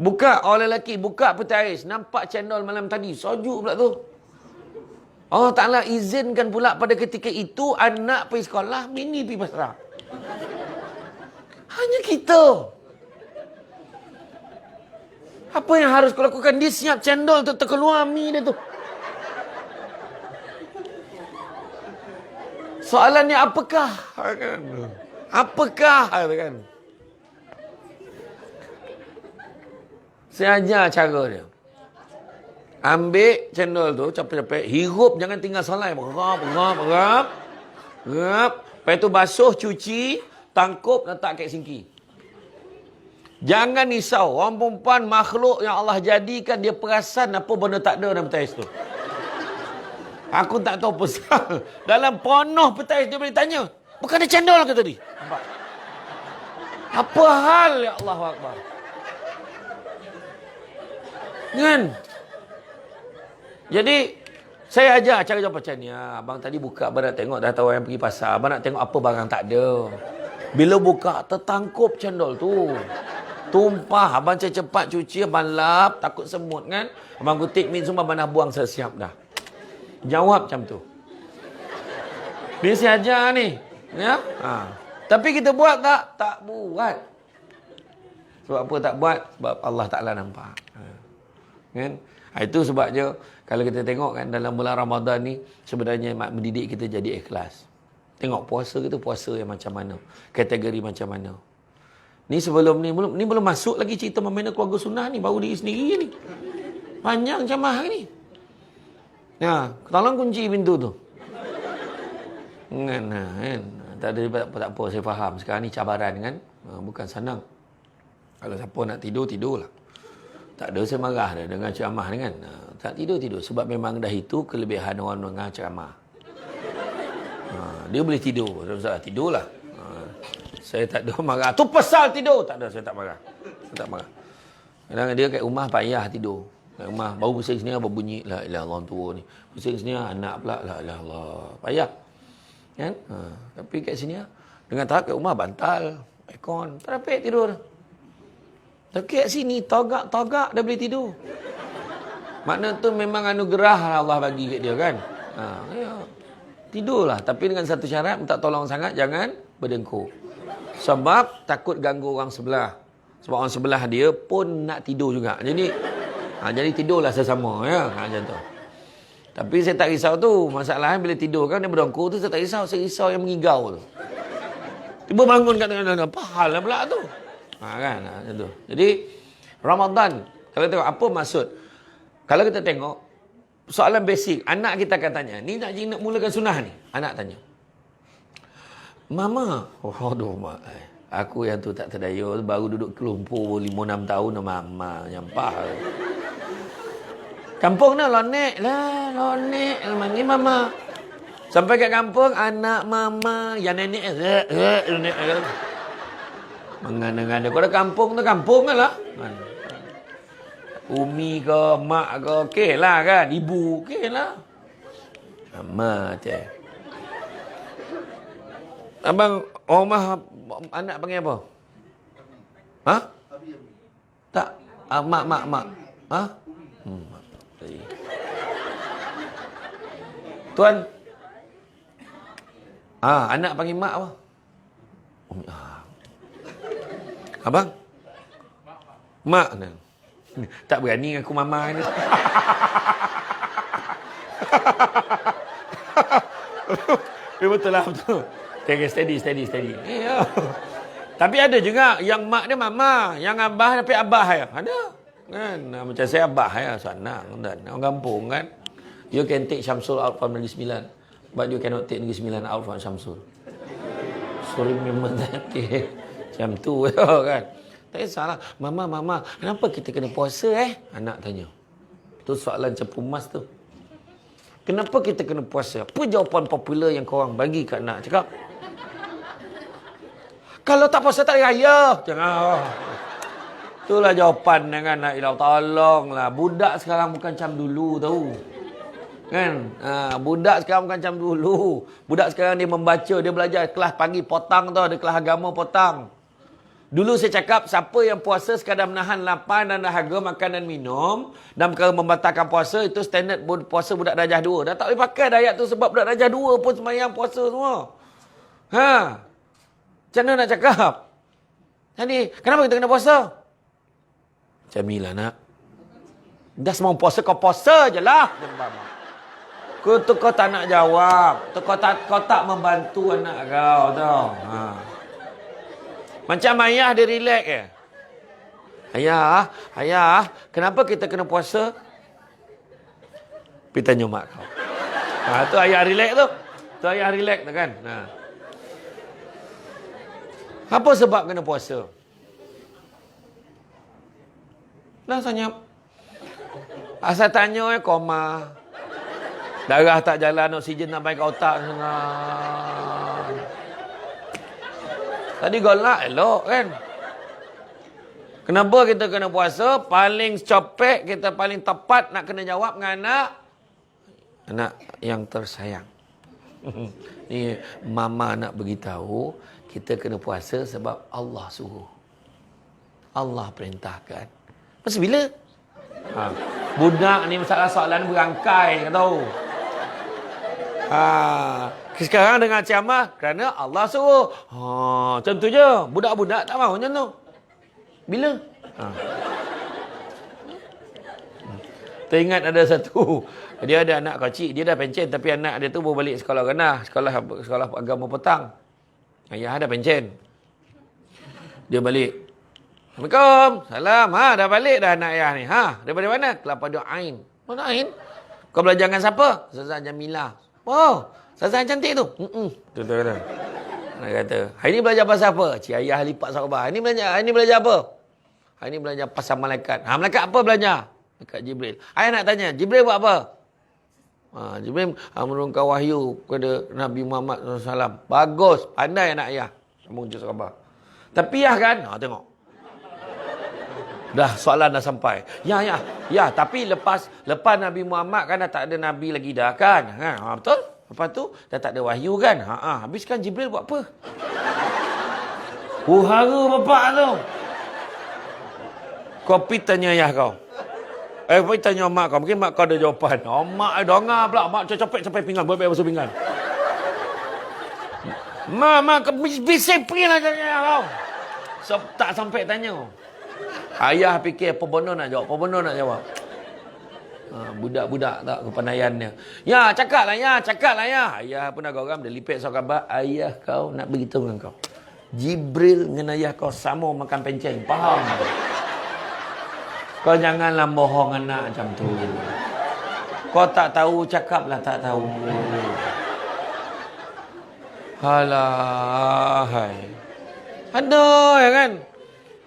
Buka, orang lelaki, buka peti ais. Nampak cendol malam tadi. Sojuk pula tu. Allah Ta'ala izinkan pula pada ketika itu anak pergi sekolah, bini pergi pasar. Hanya kita. Apa yang harus kau lakukan? Dia siap cendol untuk terkeluar mi dia tu. Soalannya apakah? Apakah? Kan? Saya ajar cara dia. Ambil cendol tu, capek-capek, hirup, jangan tinggal selai. Berap. Lepas tu basuh, cuci, tangkup, letak kat sinki. Jangan risau. Orang perempuan makhluk yang Allah jadikan, dia perasan apa benda tak ada dalam peti ais tu. Aku tak tahu pasal. Dalam penuh peti ais dia boleh tanya. Bukan ada cendol ke tadi? Nampak? Apa hal ya Allah Akbar? Kan? Jadi, saya ajar cara jawab macam ni. Abang tadi buka, abang nak tengok, dah tahu yang pergi pasar. Abang nak tengok apa barang tak ada. Bila buka, tertangkup cendol tu. Tumpah. Abang cepat cuci, abang lap. Takut semut kan. Abang kutip min semua, abang dah buang siap dah. Jawab macam tu. Bila saya ajar ni. Ya? Tapi kita buat tak? Tak buat. Sebab apa tak buat? Sebab Allah Ta'ala nampak. Kan? Itu sebabnya kalau kita tengok kan dalam bulan Ramadan ni sebenarnya mendidik kita jadi ikhlas. Tengok puasa kita puasa yang macam mana, kategori macam mana. Ni sebelum ni belum masuk lagi cerita membina keluarga sunnah ni, baru diri sendiri ni. Panjang camah ni. Tolong kunci pintu tu. Kan. Tak apa saya faham. Sekarang ni cabaran kan. Bukan senang. Kalau siapa nak tidur, tidurlah. Tak ada saya marah dah dengan ceramah ni kan. Tak tidur. Sebab memang dah itu kelebihan orang dengar ceramah. Dia boleh tidur. Tidurlah. Saya tak ada marah. Tu pasal tidur. Tak ada, saya tak marah. Kadang dia kat rumah payah tidur. Kat rumah baru pusing sini berbunyi la ilaha illallah tua ni. Pusing sini anak pula la ilaha illallah. Payah. Kan? Tapi kat sini dengan tahap kat rumah bantal, aircon, tak dapat tidur. Tapi kat sini togak dah boleh tidur. Makna tu memang anugerah Allah bagi kat dia kan. Tidurlah. Tapi dengan satu syarat, minta tolong sangat, jangan berdengkur. Sebab takut ganggu orang sebelah. Sebab orang sebelah dia pun nak tidur juga. Jadi tidurlah sesama. Ya? Macam tu. Tapi saya tak risau tu. Masalahnya bila tidur kan, dia berdengkur tu saya tak risau. Saya risau yang mengigau tu. Tiba bangun kat tengah-tengah. Apa hal lah pula tu? Kan? Macam tu. Jadi, Ramadan. Kalau tengok apa maksud? Kalau kita tengok, soalan basic. Anak kita akan tanya. Ni nak mulakan sunnah ni? Anak tanya. Mama. Aduh, mak. Aku yang tu tak terdaya. Baru duduk kelumpur 5-6 tahun. Mama. Nyampah. Kampung tu lonek lah, lonek. Manggil mama. Sampai kat kampung, anak mama. Yang nenek, nenek. Mengana-ngana. Kalau kampung tu, kampung lah. Umi ke, mak ke, okey lah kan. Ibu, okey lah. Mama je. Abang, rumah anak panggil apa? Ha? Tak. Mak. Ha? Tuan. Anak panggil mak apa? Abang? Mak. Tak berani aku mama ni. Betul lah, betul. Okay, steady. Tapi ada juga yang mak dia mama, yang abah tapi abah ya. Ada. Kan? Macam saya abah ya, senang dan orang kampung kan. You can take Syamsul out from Negeri Sembilan, but you cannot take Negeri Sembilan out from Syamsul. Sorry memang tak. Macam tu kan. Tak kisahlah. Mama, kenapa kita kena puasa Anak tanya. Tu soalan cepu emas tu. Kenapa kita kena puasa? Apa jawapan popular yang korang bagi kat anak? Cakap, kalau tak puasa tak raya. Jangan. Itulah jawapan kan. La ilah, tolonglah. Budak sekarang bukan macam dulu tahu. Kan? Budak sekarang bukan macam dulu. Budak sekarang dia membaca, dia belajar kelas pagi potang tau, ada kelas agama potang. Dulu saya cakap, siapa yang puasa sekadar menahan lapar dan dahaga, makan dan minum, dan perkara membatalkan puasa, itu standard puasa budak darjah 2. Dah tak boleh pakai dah ayat tu sebab budak darjah 2 pun sembahyang puasa semua. Macam mana nak cakap? Jadi, kenapa kita kena puasa? Macam ni lah nak. Dah semua puasa, kau puasa je lah. Kau tak nak jawab. Kau tak membantu anak kau tau. Macam ayah dia relax je. Ayah, kenapa kita kena puasa? Pergi tanya mak kau. Tu ayah relax tu. Tu ayah relax tu kan. Apa sebab kena puasa? Dah senyap. Asal tanya koma. Darah tak jalan, oksigen nak baik ke otak. Tadi golak elok kan. Kenapa kita kena puasa? Paling copek, kita paling tepat nak kena jawab dengan anak yang tersayang. Ni mama nak beritahu, kita kena puasa sebab Allah suruh. Allah perintahkan. Masa bila? Budak ni masalah soalan berangkai, kau tahu. Sekarang dengar ceramah kerana Allah suruh. Macam tu je. Budak-budak tak mahu macam tu. Bila? Teringat ada satu. Dia ada anak kecil. Dia dah pencen. Tapi anak dia tu baru balik sekolah rendah. Sekolah agama petang. Ayah dah pencen. Dia balik. Assalamualaikum. Salam. Dah balik dah anak ayah ni. Daripada mana? Kelapa Dua Ain. Mana Ain? Kau belajar dengan siapa? Ustazah Jamilah. Oh, Ustazah cantik tu. Tu kata. Dia kata, hari ni belajar pasal apa? Cik ayah lipat sahabat. Hari ni belajar apa? Hari ni belajar pasal malaikat. Malaikat apa belajar? Malaikat Jibril. Ayah nak tanya, Jibril buat apa? Jibril menurunkan wahyu kepada Nabi Muhammad SAW. Bagus. Pandai anak ayah. Sambung je sahabat. Tapi kan? Tengok. Dah soalan dah sampai. Ya, tapi lepas Nabi Muhammad kan dah tak ada Nabi lagi dah kan? Betul? Lepas tu dah tak ada wahyu kan? Habis kan Jibril buat apa? Hara bapak tu. Kau pergi tanya ayah kau. Pergi tanya mak kau. Mungkin mak kau ada jawapan. Mak dengar pula. Mak copek sampai pinggan. Buat basuh pinggan. Mak bising pergi lah tanya kau. Tak sampai tanya. Ayah fikir apa benda nak jawab. Budak-budak tak kepandaiannya. Ya, cakap lah ya. Ayah pun agak orang, dia lipet soal khabar. Ayah kau nak beritahu dengan kau. Jibril dengan ayah kau sama makan pencen. Faham? Kau janganlah bohong anak macam tu. Kau tak tahu, cakaplah tak tahu. Alah. Aduh, ya kan?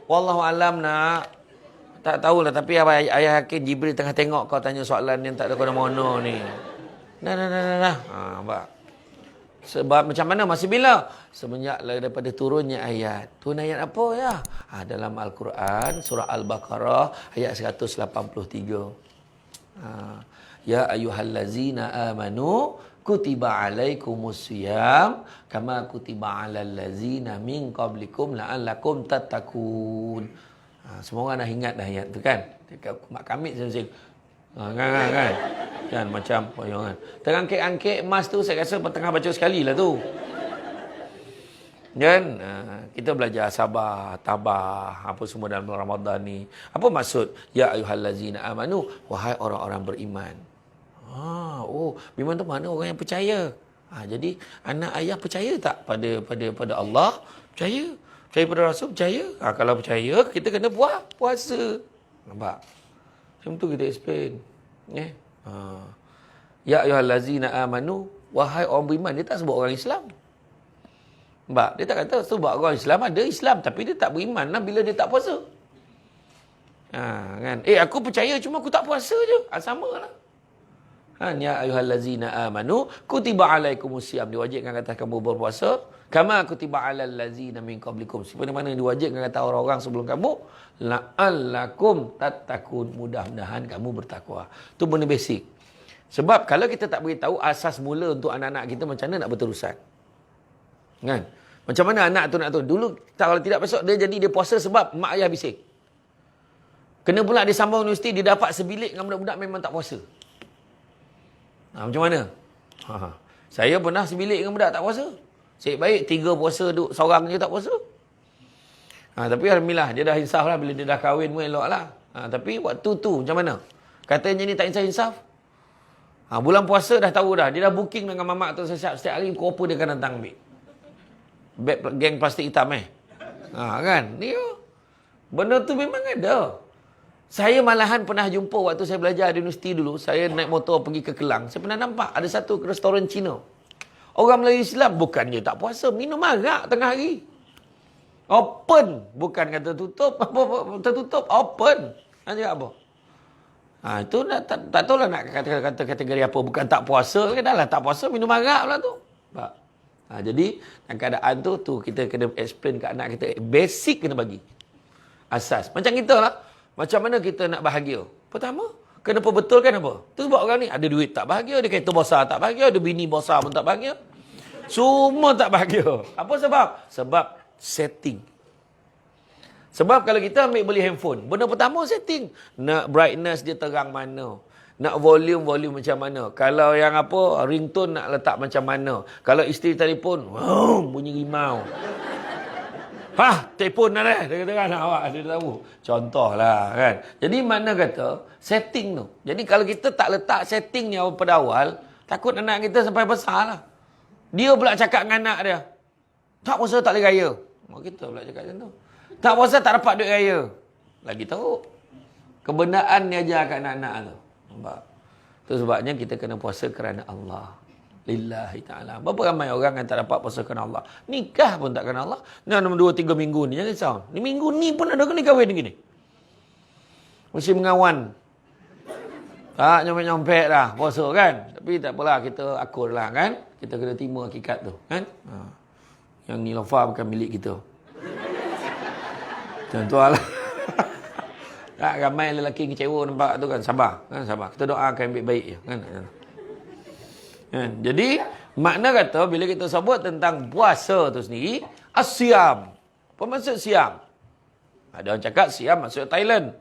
Wallahu alam nak. Tak tahulah, tapi ayah yakin Jibril tengah tengok kau tanya soalan yang tak ada kena-mena ni. Nah. Nampak? Sebab macam mana? Masih bila? Semenjak daripada turunnya ayat. Turun ayat apa ya? Dalam Al-Quran, surah Al-Baqarah, ayat 183. Ya ayyuhallazina amanu, kutiba alaikumusiyam, kama kutiba alal lazina min qablikum la'allakum tattaqun. Semua orang dah ingat dah ayat tu kan? Dekat mak kami sering-sering. Kan macam kan. Terangkik-angkik emas tu saya rasa tengah baca sekali lah tu. Kan? Kita belajar sabar, tabah, apa semua dalam Ramadan ni. Apa maksud? Ya ayyuhallazina amanu, wahai orang-orang beriman. Beriman tu mana orang yang percaya? Jadi anak ayah percaya tak pada Allah? Percaya. Percaya pada Rasul? Percaya. Kalau percaya, kita kena puasa. Nampak? Macam tu kita explain. Ya ayyuhallazina amanu, wahai orang beriman. Dia tak sebut orang Islam. Nampak? Dia tak kata sebab orang Islam ada Islam, tapi dia tak beriman lah bila dia tak puasa. Kan? Aku percaya cuma aku tak puasa je. Sama lah. Ya ayyuhallazina amanu, kutiba alaikumusiyam. Diwajibkan kata kamu berpuasa. Kama kutiba alal lazina min qablikum. Seperti mana diwajibkan kata orang-orang sebelum kamu. La'allakum tattaqun. Mudah-mudahan kamu bertakwa. Itu benda basic. Sebab kalau kita tak beritahu asas mula untuk anak-anak kita, macam mana nak berterusan? Kan? Macam mana anak tu nak tahu? Dulu kalau tidak besok dia puasa sebab mak ayah bising. Kena pula dia sambung universiti, dia dapat sebilik dengan budak-budak memang tak puasa. Macam mana? Saya pernah sebilik dengan budak tak puasa. Saya baik 3 puasa duduk seorang je tak puasa. Tapi alhamdulillah dia dah insaf lah. Bila dia dah kahwin pun elok lah. Tapi waktu tu macam mana? Katanya ni tak insaf. Bulan puasa dah tahu dah. Dia dah booking dengan mamak tu setiap hari. Pukul apa dia akan datang ambil. Beg geng plastik hitam kan? Dia. Benda tu memang ada. Saya malahan pernah jumpa waktu saya belajar di universiti dulu. Saya naik motor pergi ke Kelang. Saya pernah nampak ada satu restoran Cina. Orang Melayu Islam bukannya tak puasa. Minum arak tengah hari. Open. Bukan kata tutup. Tertutup. Open. Nak cakap apa? Itu tak tahulah nak kata kategori apa. Bukan tak puasa. Dah lah tak puasa. Minum arak pula tu. Jadi dalam keadaan tu kita kena explain ke anak kita. Basic kena bagi. Asas. Macam kita lah. Macam mana kita nak bahagia? Pertama, kena perbetulkan apa? Tu sebab orang ni ada duit tak bahagia, ada kereta besar tak bahagia, ada bini besar pun tak bahagia. Semua tak bahagia. Apa sebab? Sebab setting. Sebab kalau kita ambil beli handphone, benda pertama setting. Nak brightness dia terang mana? Nak volume macam mana? Kalau yang apa, ringtone nak letak macam mana? Kalau isteri telefon, bunyi rimau. Telefon dah dia kata kan awak dia tahu. Contohlah kan. Jadi mana kata setting tu. Jadi kalau kita tak letak setting ni pada awal, takut anak kita sampai besar lah. Dia pula cakap dengan anak dia. Tak puasa tak boleh raya. Kita pula cakap macam tu. Tak puasa tak dapat duit raya. Lagi teruk. Kebenaran ni ajar kat anak-anak tu. Nampak? Itu sebabnya kita kena puasa kerana Allah. Lillahi ta'ala. Berapa ramai orang yang tak dapat puasa kerana Allah. Nikah pun tak kerana Allah. Dalam 2-3 minggu ni. Jangan risau. Ni minggu ni pun ada kena kahwin gini. Mesti mengawan. Tak nyompet-nyompet dah. Puasa kan. Tapi tak apalah. Kita akur lah kan. Kita kena terima hakikat tu. Kan. Yang ni lofa bukan milik kita. Contohlah. Tak ramai lelaki kecewa nampak tu kan. Sabar. Kan sabar. Kita doakan baik-baik je. Kan. Jadi makna kata bila kita sebut tentang puasa tu sendiri, asyam. Apa maksud siam? Ada orang cakap siam maksud Thailand.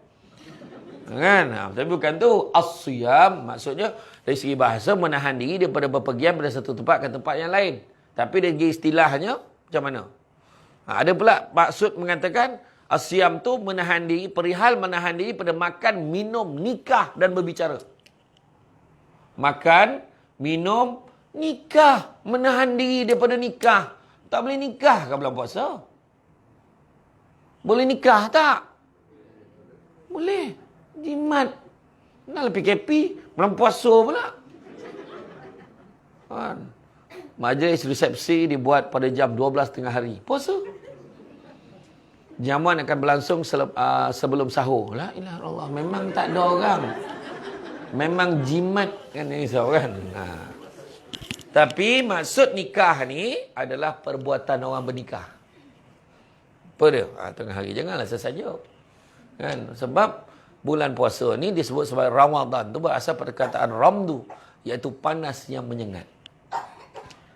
Kan? Tapi bukan tu. Asyam maksudnya dari segi bahasa menahan diri daripada berpergian pada satu tempat ke tempat yang lain. Tapi dari segi istilahnya macam mana? Ada pula maksud mengatakan asyam tu menahan diri, perihal menahan diri pada makan, minum, nikah dan berbicara. Makan, minum, nikah. Menahan diri daripada nikah. Tak boleh nikah ke bulan puasa? Boleh nikah tak? Boleh. Jimat. Nak PKP. Bulan puasa pula. Majlis resepsi dibuat pada jam 12 tengah hari. Puasa. Jamuan akan berlangsung sebelum sahur. La ilaha illallah. Memang tak ada orang. Memang jimat kan risau kan. Tapi maksud nikah ni adalah perbuatan orang bernikah. Apa dia? Tengah hari janganlah sesajuk. Kan? Sebab bulan puasa ni disebut sebagai Ramadan. Tu berasal perkataan ramdu, iaitu panas yang menyengat.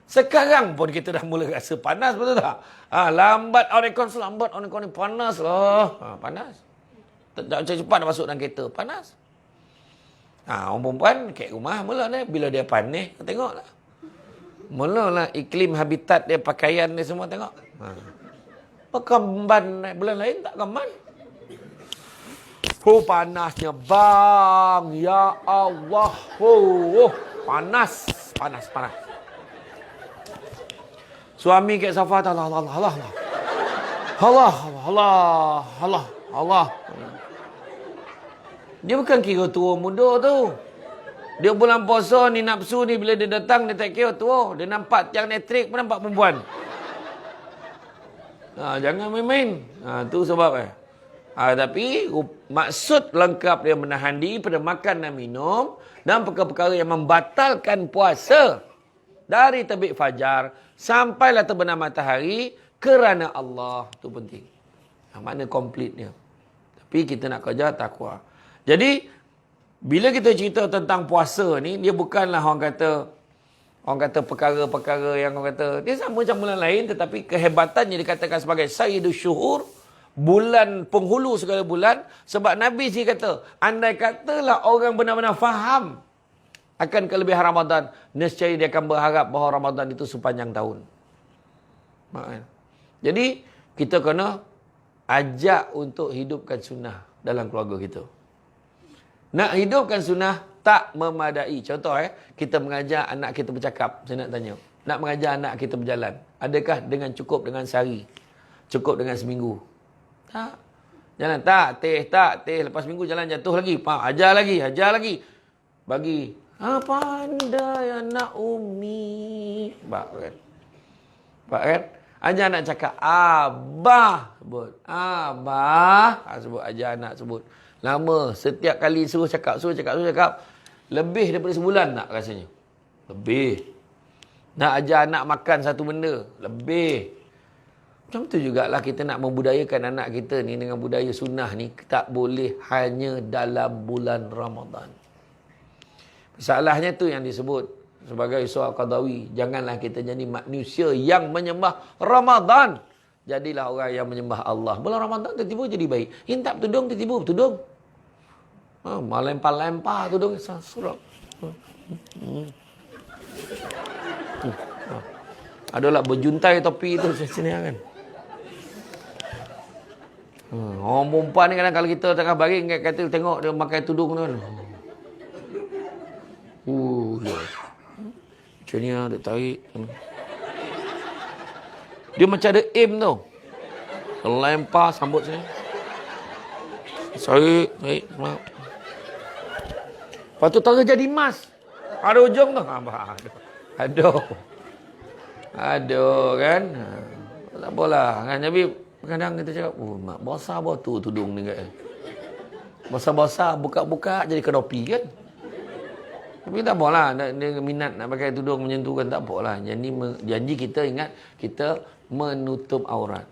Sekarang pun kita dah mula rasa panas, betul tak? Lambat aircon, lambat aircon ni panas lah. Panas. Cepat dah masuk dalam kereta, panas. Orang perempuan kat rumah mula ni bila dia panas, tengoklah. Mulalah iklim habitat dia, pakaian dia semua tengok. Kemban bulan lain tak kemban. Panasnya bang, ya Allah. Panas. Suami kat sofa tu, Allah. Dia bukan kira tua muda tu. Dia bulan puasa ni, nafsu ni bila dia datang dia tak kira tua. Dia nampak tiang elektrik pun nampak perempuan. Jangan main-main. Tu sebab tapi maksud lengkap dia menahan diri pada makan dan minum dan perkara-perkara yang membatalkan puasa dari terbit fajar sampailah terbenam matahari kerana Allah. Itu penting. Makna komplit dia. Tapi kita nak kerja takwa. Jadi, bila kita cerita tentang puasa ni, dia bukanlah orang kata perkara-perkara yang orang kata, dia sama macam bulan lain, tetapi kehebatannya dikatakan sebagai Sayyidus Syuhur, bulan penghulu segala bulan, sebab Nabi sendiri kata, andai katalah orang benar-benar faham akan kelebihan Ramadan, nescaya dia akan berharap bahawa Ramadan itu sepanjang tahun. Jadi, kita kena ajak untuk hidupkan sunnah dalam keluarga kita. Nak hidupkan sunnah tak memadai. Contoh, kita mengajar anak kita bercakap. Saya nak tanya. Nak mengajar anak kita berjalan. Adakah cukup dengan sehari? Cukup dengan seminggu? Tak. Jalan tak. Teh. Lepas minggu jalan jatuh lagi. Ajar lagi. Bagi. Pandai anak Umi. Pak kan? Ajar anak cakap. Abah. Sebut. Abah. Sebut. Ajar anak sebut. Lama. Setiap kali suruh cakap. Lebih daripada sebulan tak rasanya? Lebih. Nak ajar anak makan satu benda. Lebih. Macam tu jugalah kita nak membudayakan anak kita ni dengan budaya sunnah ni. Tak boleh hanya dalam bulan Ramadan. Masalahnya tu yang disebut sebagai soal qadawi. Janganlah kita jadi manusia yang menyembah Ramadan. Jadilah orang yang menyembah Allah. Bulan Ramadan tiba-tiba jadi baik. Hintap tudung, tiba-tiba bertudung. Lempar-lempar tudung. Surat. Adalah berjuntai topi tu sini kan. Orang perempuan ni kadang kalau kita tengah baring kat katil tengok dia pakai tudung tu kan. Macam ni dia tarik. Dia macam ada aim tu. Lempar sambut sini. Tarik. Lepas tu tarik jadi emas. Ada ujung tu. Aduh kan. Tak apalah kan. Tapi kadang kita cakap, mak besar apa tu tudung ni kan. Besar-besar buka-buka jadi kedopi kan. Tapi tak apalah. Dia minat nak pakai tudung macam tu kan. Tak apalah. Janji kita ingat kita menutup aurat.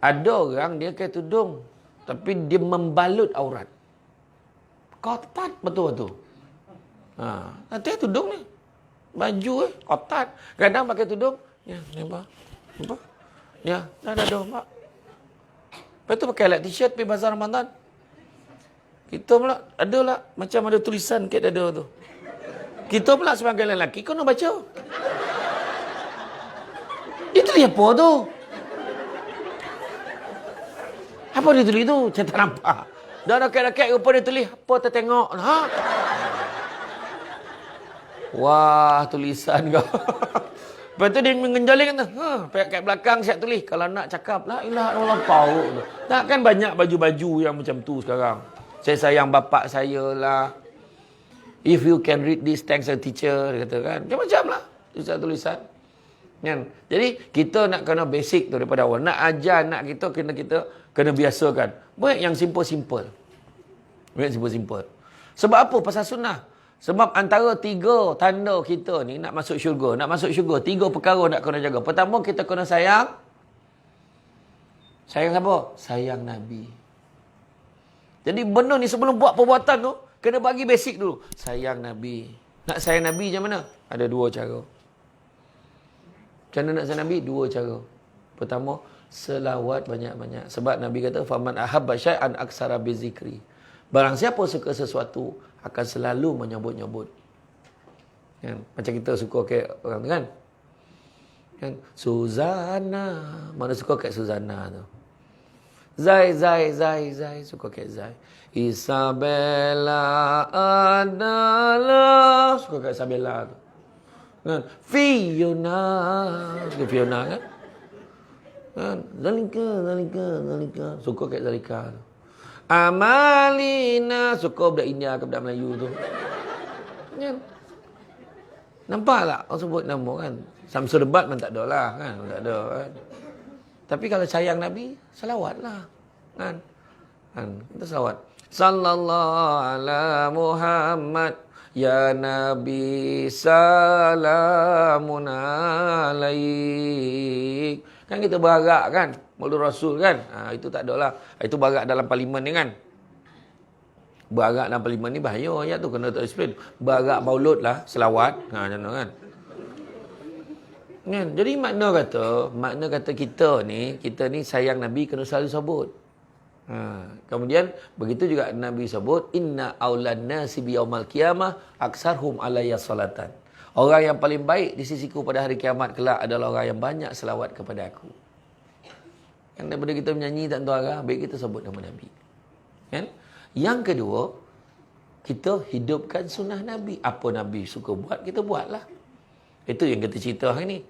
Ada orang dia pakai tudung tapi dia membalut aurat. Kotat betul-betul. Nanti tudung ni. Baju kotat. Kadang pakai tudung. Ya, nampak. Ya, dah pak. Lepas tu pakai t-shirt pergi bazar Ramadan. Kita pula adalah macam ada tulisan kat dada tu. Kita pula sebagai lelaki kena baca. Dia tulis apa tu? Apa dia tulis tu? Saya tak nampak. Dah rakyat-rakyat rupa dia tulis. Apa tak tengok? Wah, tulisan kau. Lepas tu dia mengenjalik kata, pihak kat belakang siap tulis. Kalau nak cakap, la ilaha illallah pauk tu. Takkan banyak baju-baju yang macam tu sekarang. Saya sayang bapak saya lah. If you can read this, thanks a teacher. Dia kata kan. Macam-macam lah. Tulisan-tulisan. Kan? Jadi, kita nak kena basic tu daripada awal. Nak ajar anak kita, kena kita Kena biasakan. Baik yang simple-simple. Baik simple-simple. Sebab apa? Pasal sunnah. Sebab antara 3 tanda kita ni nak masuk syurga. Nak masuk syurga, 3 perkara nak kena jaga. Pertama, kita kena sayang. Sayang siapa? Sayang Nabi. Jadi benda ni sebelum buat perbuatan tu, kena bagi basic dulu. Sayang Nabi. Nak sayang Nabi macam mana? Ada 2 cara. Macam mana nak sayang Nabi? 2 cara. Pertama, selawat banyak-banyak. Sebab Nabi kata, faman ahabba syai'an aksara bizikri. Barang siapa suka sesuatu, akan selalu menyebut-nyebut. Kan? Macam kita suka kat orang tu kan? Kan? Suzana. Mana suka kat Suzana tu? Zai. Suka kat Zai. Isabella adalah. Suka kat Isabella tu. Kan? Fiona. Fiona kan? Kan? Zalika. Suka kat Zalika tu. Amalina. Suka budak India ke budak Melayu tu. Kan? Nampak tak? Orang sebut nama kan? Samsul Debat pun tak ada lah. Kan? Tak ada kan? Tapi kalau sayang Nabi, salawat lah. Kan? Kita salawat. Sallallahu ala Muhammad. Ya Nabi salamun alaik. Kan kita berharap kan? Maulud Rasul kan? Itu tak ada lah. Itu berharap dalam parlimen ni kan? Berharap dalam parlimen ni bahaya ayat tu. Kena tak explain. Berharap maulud lah. Selawat. Macam mana kan? Kan? Jadi makna kata kita ni sayang Nabi kena selalu sebut. Kemudian begitu juga Nabi sebut inna aulan nasi bi yaumal qiyamah aksarhum alayya salatan. Orang yang paling baik di sisiku pada hari kiamat kelak adalah orang yang banyak selawat kepada aku. Kan daripada kita menyanyi tak tahu arah, baik kita sebut nama Nabi. Kan? Yang kedua, kita hidupkan sunnah Nabi. Apa Nabi suka buat, kita buatlah. Itu yang kita cerita hari ni.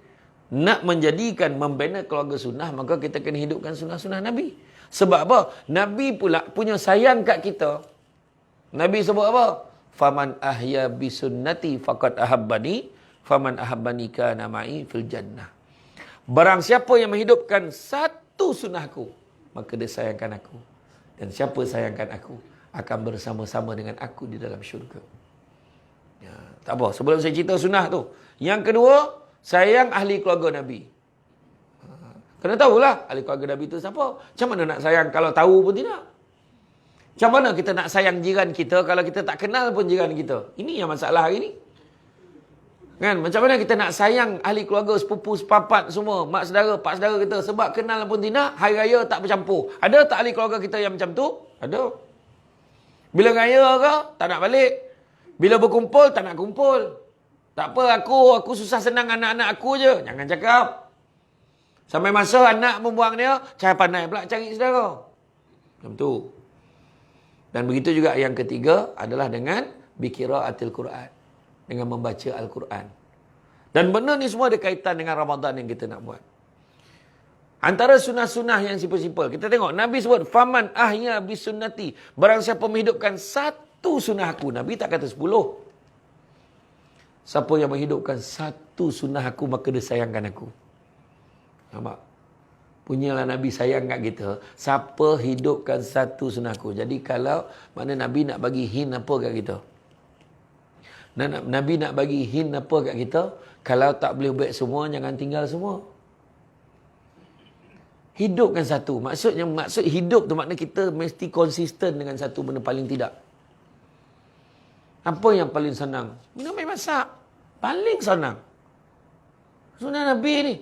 Nak menjadikan, membina keluarga sunnah, maka kita kena hidupkan sunnah-sunnah Nabi. Sebab apa? Nabi pula punya sayang kat kita. Nabi sebut apa? Faman ahya bisunnati faqad ahabbani, faman ahabbani kana ma'i fil jannah. Barang siapa yang menghidupkan satu sunnahku, maka dia sayangkan aku. Dan siapa sayangkan aku, akan bersama-sama dengan aku di dalam syurga. Ya, tak apa, sebelum saya cerita sunnah tu. Yang kedua, sayang ahli keluarga Nabi. Kena tahulah ahli keluarga Nabi tu siapa. Macam mana nak sayang kalau tahu pun tidak? Macam mana kita nak sayang jiran kita kalau kita tak kenal pun jiran kita? Ini yang masalah hari ni. Kan? Macam mana kita nak sayang ahli keluarga, sepupu, sepapat semua, mak saudara, pak saudara kita sebab kenal pun tidak, hari raya tak bercampur. Ada tak ahli keluarga kita yang macam tu? Ada. Bila raya ke, tak nak balik. Bila berkumpul, tak nak kumpul. Tak apa, aku susah senang anak-anak aku je. Jangan cakap. Sampai masa anak membuang dia, cara pandai pula cari saudara. Macam tu. Dan begitu juga yang ketiga adalah dengan biqiraatil Quran. Dengan membaca Al-Quran. Dan benda ni semua ada kaitan dengan Ramadan yang kita nak buat. Antara sunnah-sunnah yang simple-simple. Kita tengok, Nabi sebut, faman ahya bisunnati. Barang siapa menghidupkan satu sunnah aku. Nabi tak kata 10. Siapa yang menghidupkan satu sunnah aku, maka dia sayangkan aku. Nampak? Punyalah Nabi sayang kat kita. Siapa hidupkan satu sunnah aku. Jadi kalau mana Nabi nak bagi hint apa kat kita? Nabi nak bagi hint apa kat kita? Kalau tak boleh buat semua, jangan tinggal semua. Hidupkan satu. Maksud hidup tu makna kita mesti konsisten dengan satu benda paling tidak. Apa yang paling senang? Minum air masak. Paling senang. Sunnah Nabi ni.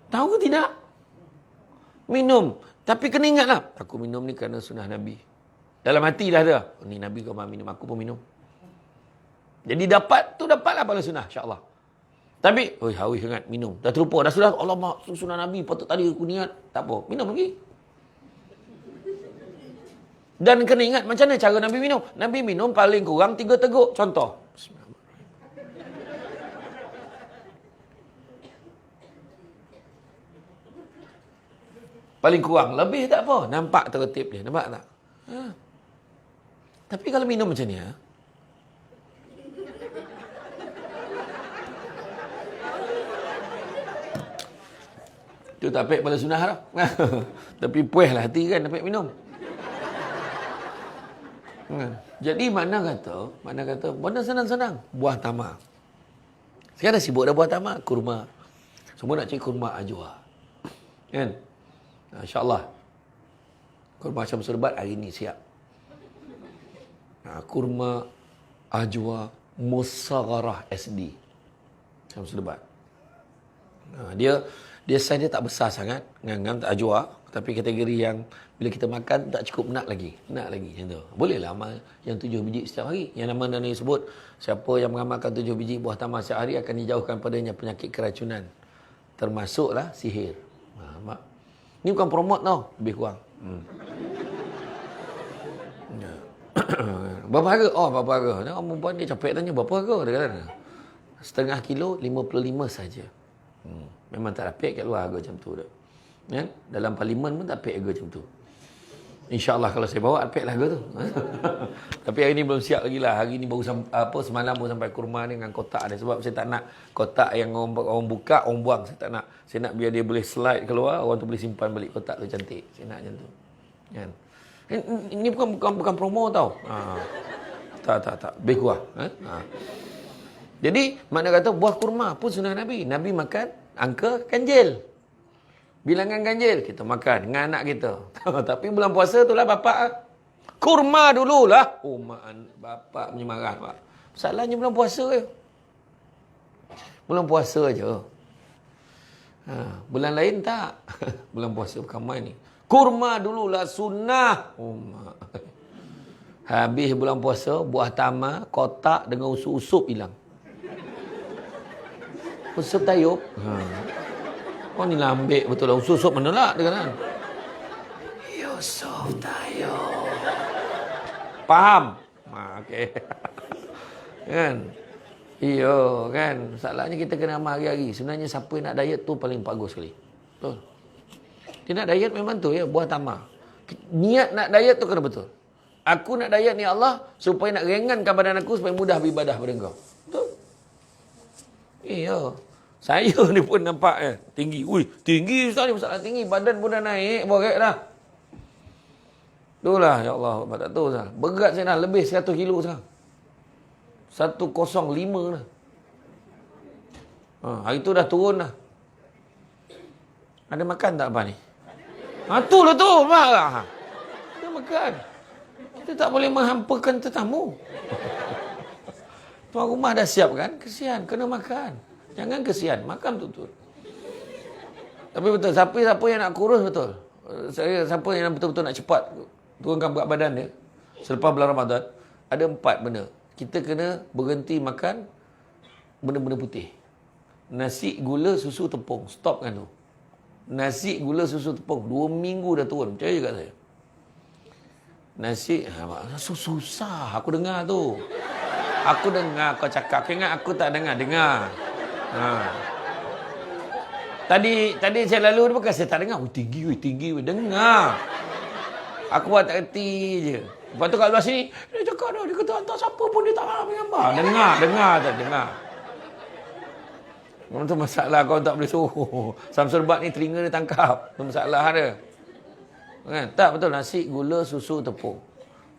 Tahu ke tidak? Minum. Tapi kena ingatlah. Aku minum ni kerana sunnah Nabi. Dalam hati dah ada. Ni Nabi kau mahu minum. Aku pun minum. Jadi dapatlah pahala sunnah. InsyaAllah. Tapi, haus sangat. Minum. Dah terlupa. Dah sudah. Allah sunnah Nabi. Patut tadi aku niat. Tak apa. Minum lagi. Dan kena ingat macam mana cara Nabi minum. Nabi minum paling kurang 3 teguk. Contoh. Paling kurang. Lebih tak apa. Nampak tertib dia. Nampak tak? Tapi kalau minum macam ni, Tu tak pek pada sunnah dah. Tapi puas lah hati kan dapat minum. Jadi mana kata, benda senang-senang. Buah tamar. Sekarang sibuk dah buah tamar, kurma. Semua nak cari kurma ajwa. Kan? InsyaAllah. Kurma Syamsul Lebat hari ni siap. Kurma ajwa Musagharah SD. Syamsul Lebat. Dia saiz dia tak besar sangat. Ngam tak ajwa. Tapi kategori yang bila kita makan tak cukup nak lagi macam tu. Bolehlah amal yang 7 biji setiap hari. Yang nama Nabi sebut, siapa yang mengamalkan 7 biji buah tamar setiap hari akan dijauhkan padanya penyakit keracunan. Termasuklah sihir. Ni bukan promote tau, lebih kurang. Berapa harga? Berapa harga? Orang perempuan dia capek tanya berapa harga. Dia kata setengah kilo 55 saja. Memang tak dapat kat luar harga macam tu dah. Ya? Dalam parlimen pun tak pek harga macam tu. InsyaAllah kalau saya bawa, pek lah harga tu. Tapi hari ni belum siap lagi lah. Hari ni baru semalam baru sampai kurma ni dengan kotak dia. Sebab saya tak nak kotak yang orang buka, orang buang. Saya tak nak. Saya nak biar dia boleh slide keluar, orang tu boleh simpan balik kotak tu cantik. Saya nak macam tu. Kan? Ini bukan promo tau. Tak. Lebih kurang. Jadi, mana kata buah kurma pun sunnah Nabi. Nabi makan angka ganjil. Bilangan ganjil, kita makan dengan anak kita. Tapi bulan puasa tu lah bapak. Kurma dululah. Bapak punya marah, Pak. Masalahnya bulan puasa je. Bulan puasa je. Bulan lain tak. Bulan puasa bukan main ni. Kurma dululah sunnah. Habis bulan puasa, buah tamar, kotak dengan usup-usup hilang. Usup tayub. Oh ni lambik betul lah. Usup mana lah dia kan? Yusuf Tayo. Faham? Okey. Kan? Iyo kan. Masalahnya kita kena amal hari-hari. Sebenarnya siapa yang nak diet tu paling bagus sekali. Betul. Dia nak diet memang tu ya. Buah tamar. Niat nak diet tu kena betul. Aku nak diet ni Allah supaya nak ringankan badan aku supaya mudah beribadah pada engkau. Betul? Iyo. Saya ni pun nampak tinggi. Tinggi Ustaz ni, masalah tinggi. Badan pun dah naik, berat dah. Itulah, ya Allah, tak tahu Ustaz. Berat saya dah lebih 100 kilo sekarang. 105 dah. Hari tu dah turun dah. Ada makan tak apa ni? Tu lah tu, marah. Ada makan. Kita tak boleh menghampakan tetamu. Tuan rumah dah siap kan? Kesian, kena makan. Jangan kesian, makan betul-betul. Tapi betul, siapa yang nak kurus betul. Siapa yang betul-betul nak cepat turunkan berat badan dia selepas bulan Ramadan, ada 4 benda. Kita kena berhenti makan benda-benda putih. Nasi, gula, susu, tepung. Stop kan tu. Nasi, gula, susu, tepung. 2 minggu dah turun. Percaya kat saya. Nasi, susah. Aku dengar tu. Aku dengar kau cakap. Kau ingat aku tak dengar? Dengar. Tadi saya lalu bukan saya tak dengar. Tinggi. Dengar. Aku buat tak kerti je. Lepas tu kat luar sini, dia cakap dah, dia kata hantar siapa pun dia tak nak ambil gambar. Dengar. Itu masalah kau tak boleh suruh. Syamsul Lebat ni telinga dia tangkap. Itu masalah dia. Kan? Tak betul, nasi, gula, susu, tepung.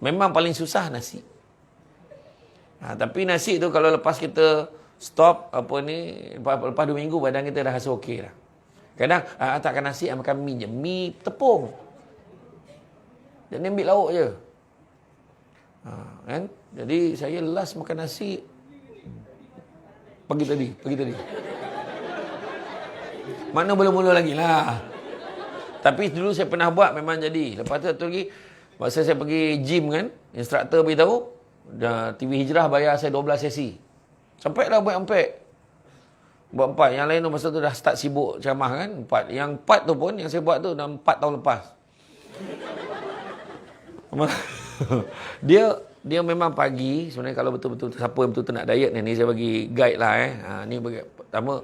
Memang paling susah nasi. Tapi nasi tu kalau lepas kita stop lepas 2 minggu badan kita dah rasa okey dah. Kadang takkan nasi makan mi je. Mi tepung. Dan ambil lauk je. Kan? Jadi saya last makan nasi pagi tadi. Mana belum mula lagi lah. Tapi dulu saya pernah buat memang jadi. Lepas tu lagi masa saya pergi gym kan, instruktor beritahu TV Hijrah bayar saya 12 sesi. Sampai dah buat 4. Buat 4. Yang lain tu masa tu dah start sibuk ceramah kan. 4. Yang 4 tu pun yang saya buat tu dah 4 tahun lepas. Dia memang pagi. Sebenarnya kalau betul-betul siapa yang betul-betul nak diet ni saya bagi guide lah Ni bagi, pertama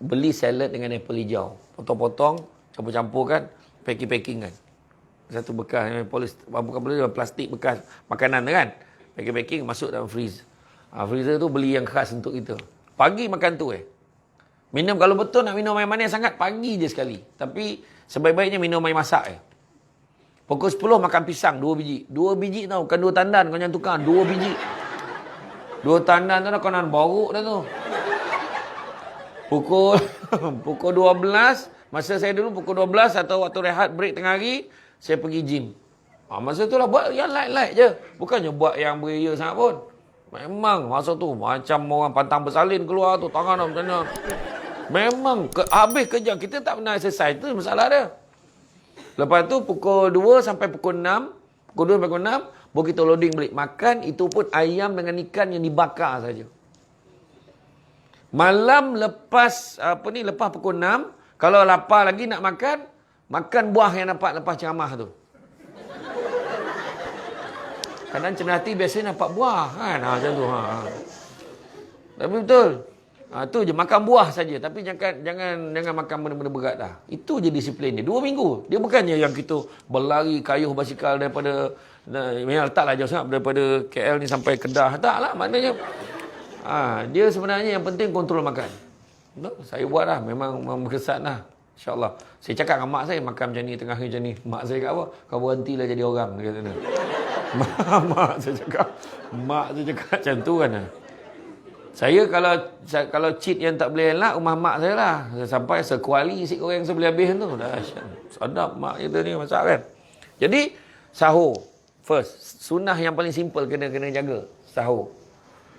beli salad dengan apple hijau. Potong-potong, campur-campurkan, packing kan. Satu bekas bukan plastik bekas makanan kan. Packing masuk dalam freezer. Freezer tu beli yang khas untuk kita. Pagi makan tu Minum kalau betul nak minum air manis sangat, pagi je sekali. Tapi sebaik-baiknya minum air masak je. Pukul 10 makan pisang 2 biji. 2 biji tau, bukan 2 tandan kau jangan tukar. 2 biji. 2 tandan tu dah kau nak borok dah tu. Pukul pukul 12, masa saya dulu pukul 12 atau waktu rehat break tengah hari, saya pergi gym. Masa tu lah buat yang light-light je. Bukannya buat yang beria sangat pun. Memang masa tu macam orang pantang bersalin keluar tu, tangan macam mana. Memang habis kerja kita tak pernah exercise, tu masalah dia. Lepas tu pukul 2 sampai pukul 6, pukul 2 sampai pukul 6 baru kita loading balik. Makan itu pun ayam dengan ikan yang dibakar saja. Malam lepas lepas pukul 6, kalau lapar lagi nak makan, makan buah yang dapat lepas ceramah tu. Kadang cenderati biasanya dapat buah kan, macam tu. Tapi betul. Tu je makan buah saja, tapi jangan makan benda-benda berat dah. Itu je disiplin dia. 2 minggu. Dia bukannya yang kita berlari kayuh basikal daripada letaklah jauh sangat daripada KL ni sampai Kedah. Taklah, maknanya dia sebenarnya yang penting kontrol makan. Saya buat lah, memang berkesan lah. InsyaAllah. Saya cakap dengan mak saya, makan macam ni, tengah hari macam ni. Mak saya kata apa? Kau berhentilah jadi orang. Dia kata, mak saya cakap macam tu kan. Saya kalau cheat yang tak boleh elak, rumah mak saya lah. Sampai sekuali isi goreng saya boleh habis tu. Dahsyat. Sedap mak kita ni masak kan. Jadi, sahur. First, sunnah yang paling simple kena jaga. Sahur.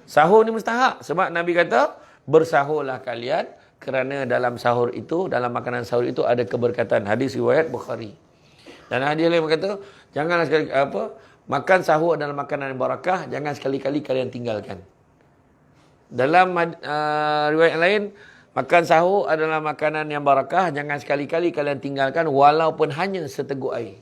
Sahur ni mustahak. Sebab Nabi kata, bersahurlah kalian kerana dalam sahur itu, dalam makanan sahur itu ada keberkatan. Hadis riwayat Bukhari. Dan hadis lain berkata, janganlah sekali makan sahur adalah makanan yang barakah, jangan sekali-kali kalian tinggalkan. Dalam riwayat lain, makan sahur adalah makanan yang barakah, jangan sekali-kali kalian tinggalkan walaupun hanya seteguk air.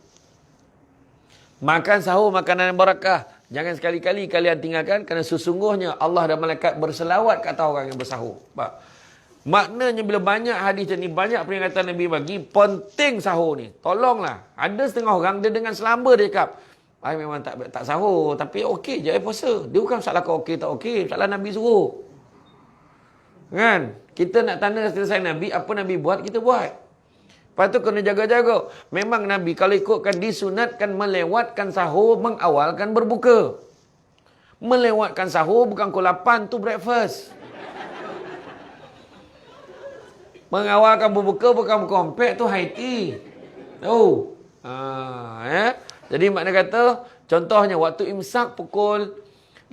Makan sahur makanan yang barakah, jangan sekali-kali kalian tinggalkan kerana sesungguhnya Allah dan malaikat berselawat ke atas orang yang bersahur. Maknanya bila banyak hadis ni, banyak peringatan Nabi bagi, penting sahur ni. Tolonglah. Ada setengah orang dia dengan selamba dia cakap, memang tak sahur, tapi okey je puasa. Dia bukan masalah kau okey tak okey, masalah Nabi suruh. Kan? Kita nak tanda selesai Nabi, apa Nabi buat, kita buat. Lepas tu kena jaga-jaga. Memang Nabi kalau ikutkan disunatkan melewatkan sahur, mengawalkan berbuka. Melewatkan sahur bukan pukul 8 tu breakfast. Mengawalkan berbuka bukan pukul 4 tu high tea. Jadi makna kata, contohnya waktu imsak pukul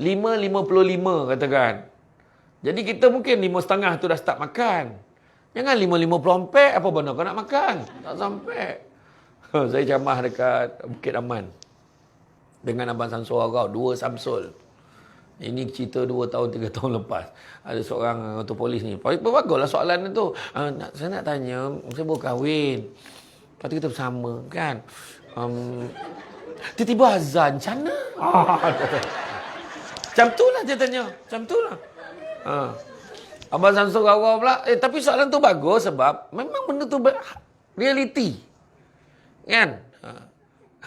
5.55 katakan. Jadi kita mungkin 5.30 tu dah start makan. Jangan 5.54, apa benda kau nak makan? Tak sampai. Saya ceramah dekat Bukit Aman. Dengan Abang Samsul Agau, 2 Samsul. Ini cerita 2 tahun, 3 tahun lepas. Ada seorang anggota polis ni. Baguslah soalan tu. Saya nak tanya, saya baru kahwin. Lepas tu kita bersama, kan? Tiba-tiba azan, macam mana? Macam tu lah dia tanya. Macam tu lah. Abang Samsul Agau pula, tapi soalan tu bagus sebab memang benda tu reality. Kan?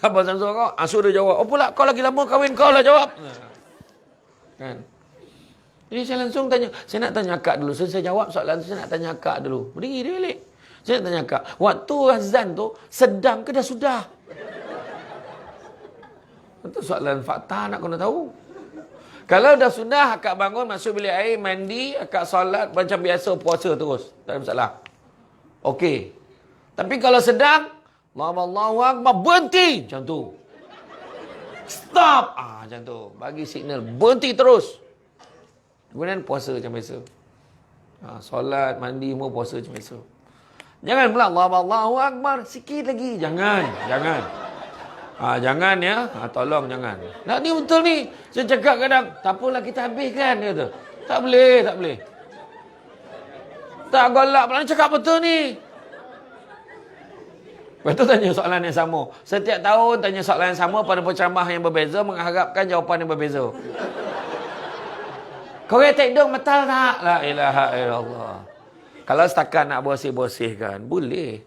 Abang Samsul Agau, suruh dia jawab. Oh pula, kau lagi lama kahwin, kau lah jawab. Kan? Jadi saya langsung tanya, saya nak tanya akak dulu. Saya jawab soalan tu, saya nak tanya akak dulu. Berdiri dia balik. Saya nak tanya akak, waktu azan tu sedang ke dah sudah? Itu soalan fakta nak kena tahu. Kalau dah sudah, akak bangun, masuk bilik air, mandi, akak solat macam biasa, puasa terus. Tak ada masalah. Okey. Tapi kalau sedang, Allahu Akbar, berhenti. Macam tu. Stop! Macam tu. Bagi signal. Berhenti terus. Kemudian puasa macam biasa. Solat, mandi, semua puasa macam biasa. Jangan pula Allahu Akbar. Sikit lagi. Jangan. Jangan ya. Tolong jangan. Nak ni betul ni. Saya cakap kadang, tak apalah kita habiskan. Dia kata. Tak boleh. Tak golak pula. Cakap betul ni. Lepas tu tanya soalan yang sama. Setiap tahun tanya soalan yang sama pada penceramah yang berbeza, mengharapkan jawapan yang berbeza. Kau take down metal tak? La ilaha illallah. Kalau setakat nak bersih-bersihkan, boleh.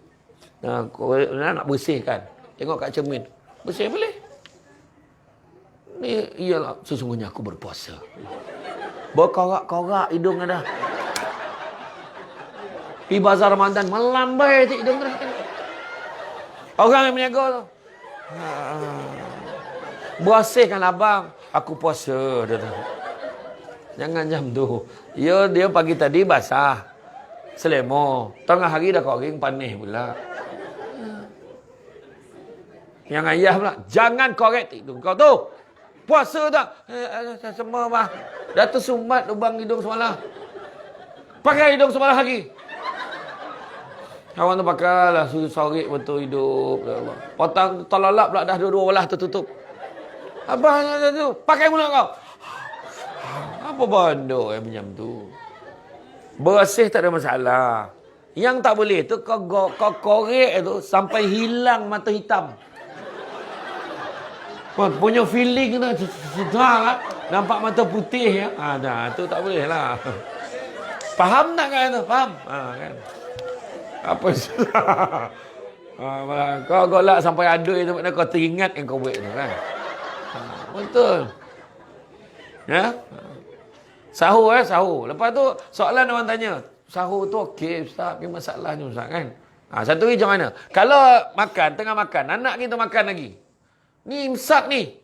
Nak bersihkan. Tengok kat cermin. Bersih boleh. Ni iyalah, sesungguhnya aku berpuasa. Berkorak-korak hidung dah. Pi bazar Ramadan melambai tu hidung terus. Orang yang berniaga tu. Bersihkan abang. Aku puasa. Dia tu. Jangan jam tu. Dia pagi tadi basah. Selemo. Tengah hari dah kering panih pula. Yang ayah pula. Jangan korek hidung kau tu. Puasa tak? Semua bah. Dah tersumbat lubang hidung semalam. Pakai hidung semalam lagi. Kawan tu pakai lah. Sorik betul hidup. Potong tolalap pula dah dua-dua belah tertutup. Abang tu. Pakai mulut kau. Apa benda yang macam tu? Bersih tak ada masalah. Yang tak boleh tu kau korek tu sampai hilang mata hitam. Punya feeling tu sedar nampak mata putih ya. Dah tu tak boleh lah. Faham tak kan tu? Faham? Kan. Apa kau golak sampai adui tu maknanya kau teringat yang kau buat tu kan. Betul. Ya? Sahur sahur. Lepas tu soalan orang tanya, sahur tu okey ustaz, apa masalahnya ustaz kan? Satu lagi macam mana? Kalau makan, tengah makan, anak kita makan lagi. Ni imsak ni.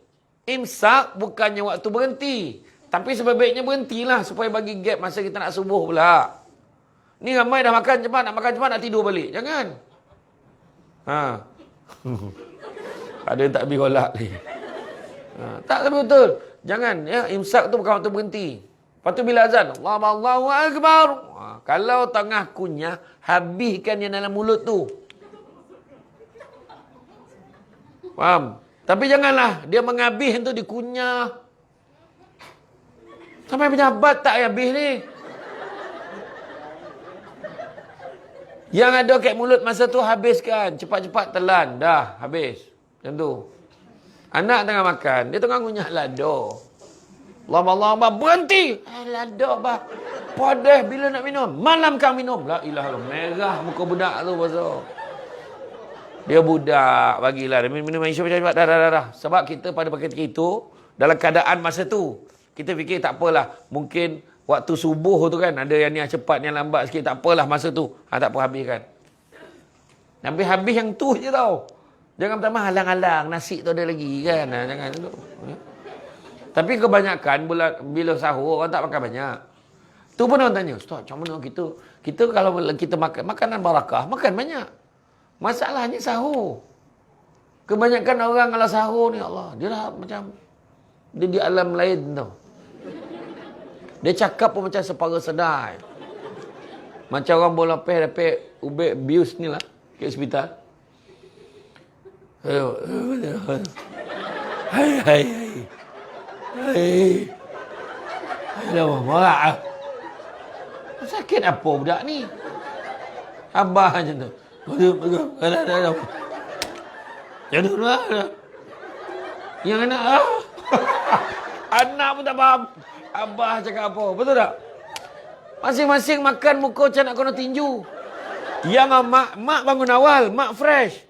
Imsak bukannya waktu berhenti. Tapi sebaiknya berhentilah supaya bagi gap masa kita nak subuh pula. Ni ramai dah makan cepat, nak tidur balik. Jangan. Ada yang tak habis golak ni. Tak betul. Jangan ya, imsak tu bukan waktu berhenti. Lepas tu bila azan, Allahu Akbar. Kalau tengah kunyah, habiskan yang dalam mulut tu. Faham? Tapi janganlah dia menghabis tu dikunyah. Sampai pejabat tak habis ni. Yang ada kat mulut masa tu habiskan. Cepat-cepat telan. Dah, habis. Macam tu. Anak tengah makan. Dia tengah kunyah lado. Allah, berhenti. Lado, bah. Padah bila nak minum. Malam kau minum. La ilaha illallah. Merah muka budak tu pasal. Dia budak. Bagilah. Dia minum cepat-cepat. Dah. Sebab kita pada ketika itu, dalam keadaan masa tu, kita fikir tak apalah. Mungkin waktu subuh tu kan, ada yang ni cepat, yang lambat sikit. Tak apalah masa tu. Tak apa habiskan. Habis yang tu je tau. Jangan pertama halang-halang. Nasi tu ada lagi kan. Jangan tu. Tapi kebanyakan bila sahur orang tak makan banyak. Tu pun orang tanya, Ustaz, macam mana kita kalau kita makan makanan barakah, makan banyak. Masalahnya sahur. Kebanyakan orang kalau sahur ni Allah, dia dah macam dia di alam lain tau. Dia cakap pun macam separa sedai. Macam orang bola dapat ubek bius ni lah ke hospital. Hai. Dah marah. Sakit apa budak ni? Abah macam tu. Dah. Jadul lah. Yang anak anak pun tak faham. Abah cakap apa? Betul tak? Masing-masing makan muka macam nak kena tinju. Yang mak bangun awal, mak fresh.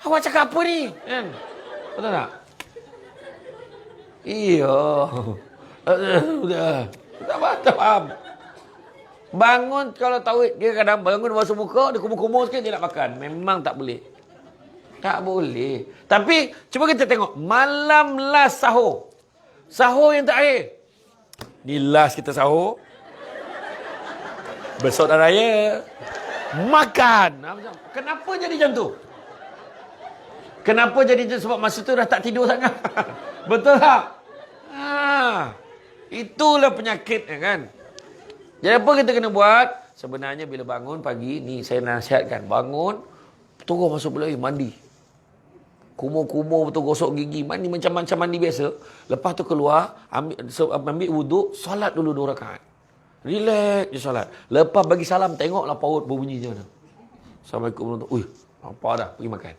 Awak cakap apa ni? Kan? Betul tak? Iya. Tak faham. Bangun kalau tahu dia kadang bangun basuh muka, dia kumur-kumur sikit dia nak makan. Memang tak boleh. Tak boleh. Tapi cuba kita tengok malam last sahur. Sahur yang terakhir. Ni last kita sahur. Besok dah raya. Makan. Kenapa jadi macam tu? Kenapa jadi macam tu? Sebab masa tu dah tak tidur sangat. Betul tak? Itulah penyakitnya kan. Jadi apa kita kena buat? Sebenarnya bila bangun pagi, ni saya nasihatkan. Bangun, terus masuk bilik mandi. Kumur-kumur betul, gosok gigi. Mandi macam mandi biasa. Lepas tu keluar, ambil wuduk, solat dulu 2 rakaat. Relax je solat. Lepas bagi salam, tengoklah paut berbunyi macam mana. Assalamualaikum. Ui, apa dah, pergi makan.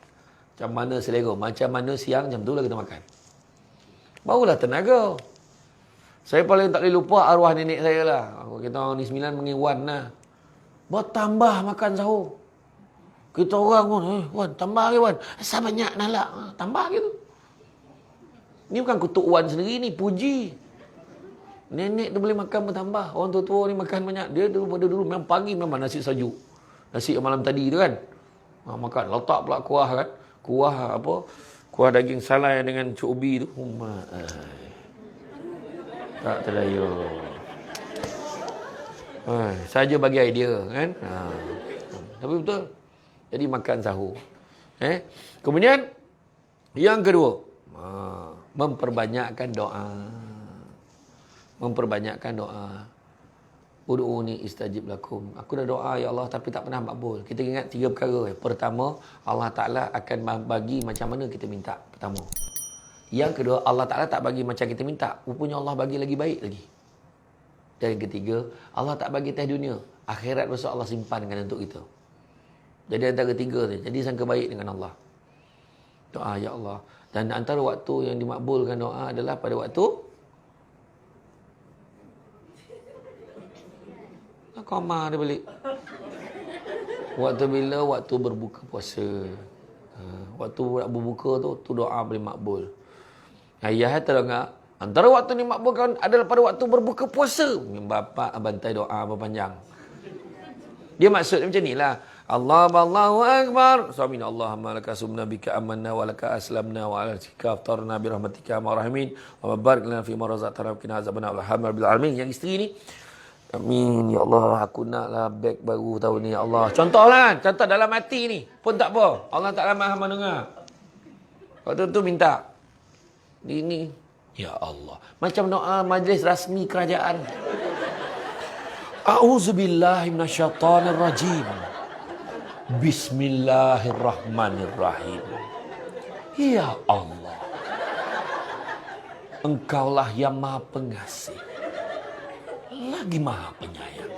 Macam mana selera, macam mana siang, macam tu lah kita makan. Barulah tenaga. Saya paling tak boleh lupa arwah nenek saya lah. Kita orang ni 9 mengiwan lah. Bertambah makan sahur. Kita orang pun, Wan, tambah lagi Wan. Asal banyak nalak. Tambah gitu. Ni bukan kutuk Wan sendiri ni, puji. Nenek tu boleh makan bertambah. Orang tua-tua ni makan banyak. Dia dulu memang pagi memang nasi sajuk. Nasi malam tadi tu kan. Makan. Letak pula kuah kan. Kuah apa? Kuah daging salai dengan ubi tu. Tak terlayu. Saja bagi idea kan. Tapi betul. Jadi makan sahur. Kemudian yang kedua, memperbanyakkan doa. Memperbanyakkan doa. Ud'uni istajib lakum. Aku dah doa ya Allah tapi tak pernah makbul. Kita ingat 3 perkara. Pertama, Allah Ta'ala akan bagi macam mana kita minta. Pertama. Yang kedua, Allah Ta'ala tak bagi macam kita minta. Rupanya Allah bagi lagi baik lagi. Dan yang ketiga, Allah tak bagi atas dunia. Akhirat besok Allah simpankan untuk kita. Jadi antara 3 tu. Jadi sangka baik dengan Allah. Doa ya Allah. Dan antara waktu yang dimakbulkan doa adalah pada waktu koma dia balik. Waktu bila? Waktu berbuka puasa. Waktu nak berbuka tu doa boleh makbul. Ayah terdengar. Antara waktu ni makbulkan adalah pada waktu berbuka puasa. Bapa bantai doa berpanjang. Dia maksud macam ni lah. Allahu Akbar. Samina Allahumma laka sumna bika amanna wa laka aslamna wa ala sika aftarna bi rahmatika ya rahimin wa barik lana fi ma razaqtana wa qina azabana alhamdulillah alamin. Yang isteri ni, amin ya Allah, aku naklah beg baru tahun ni ya Allah. Contohlah, contoh dalam hati ni pun tak apa. Allah Taala Maha mendengar. Waktu tu minta. Ini ya Allah. Macam doa majlis rasmi kerajaan. A'udzubillahi minasyaitonir rajim. Bismillahirrahmanirrahim. Ya Allah, Engkaulah yang Maha Pengasih lagi Maha Penyayang.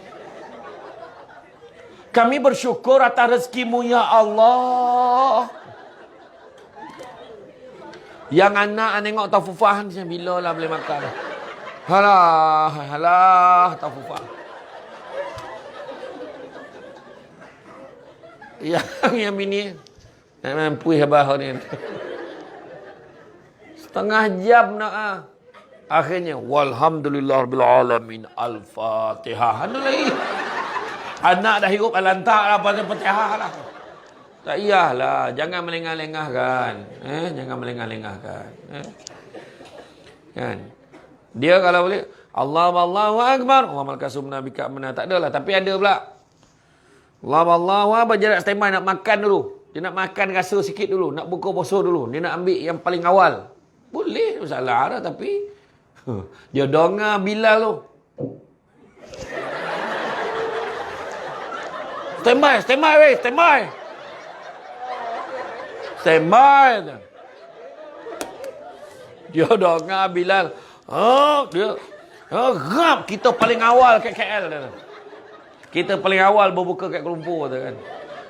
Kami bersyukur atas rezekimu ya Allah. Yang anak nengok Tafufah ni bila lah boleh makan. Halah Tafufah. Yang bini mampu habah ni. Setengah jam nak akhirnya walhamdulillahirabbil alamin al-Fatihah. Anu lagi. Anak dah hirup lantak lah pasal Fatihah lah. Tak iyalah, jangan melengah-lengahkan. Jangan melengah-lengahkan. Kan? Dia kalau boleh Allahu Akbar, Allahumma lakasumna bika amna, tak adalah, tapi ada pula. Allahu Akbar, jarak standby nak makan dulu. Dia nak makan rasa sikit dulu, nak buka puasa dulu. Dia nak ambil yang paling awal. Boleh, masalah dah, tapi dia dengar Bilal tu. Standby. Dia dengar Bilal. Rap kita paling awal kat KL dah. Kita paling awal berbuka kat Kuala Lumpur tu kan.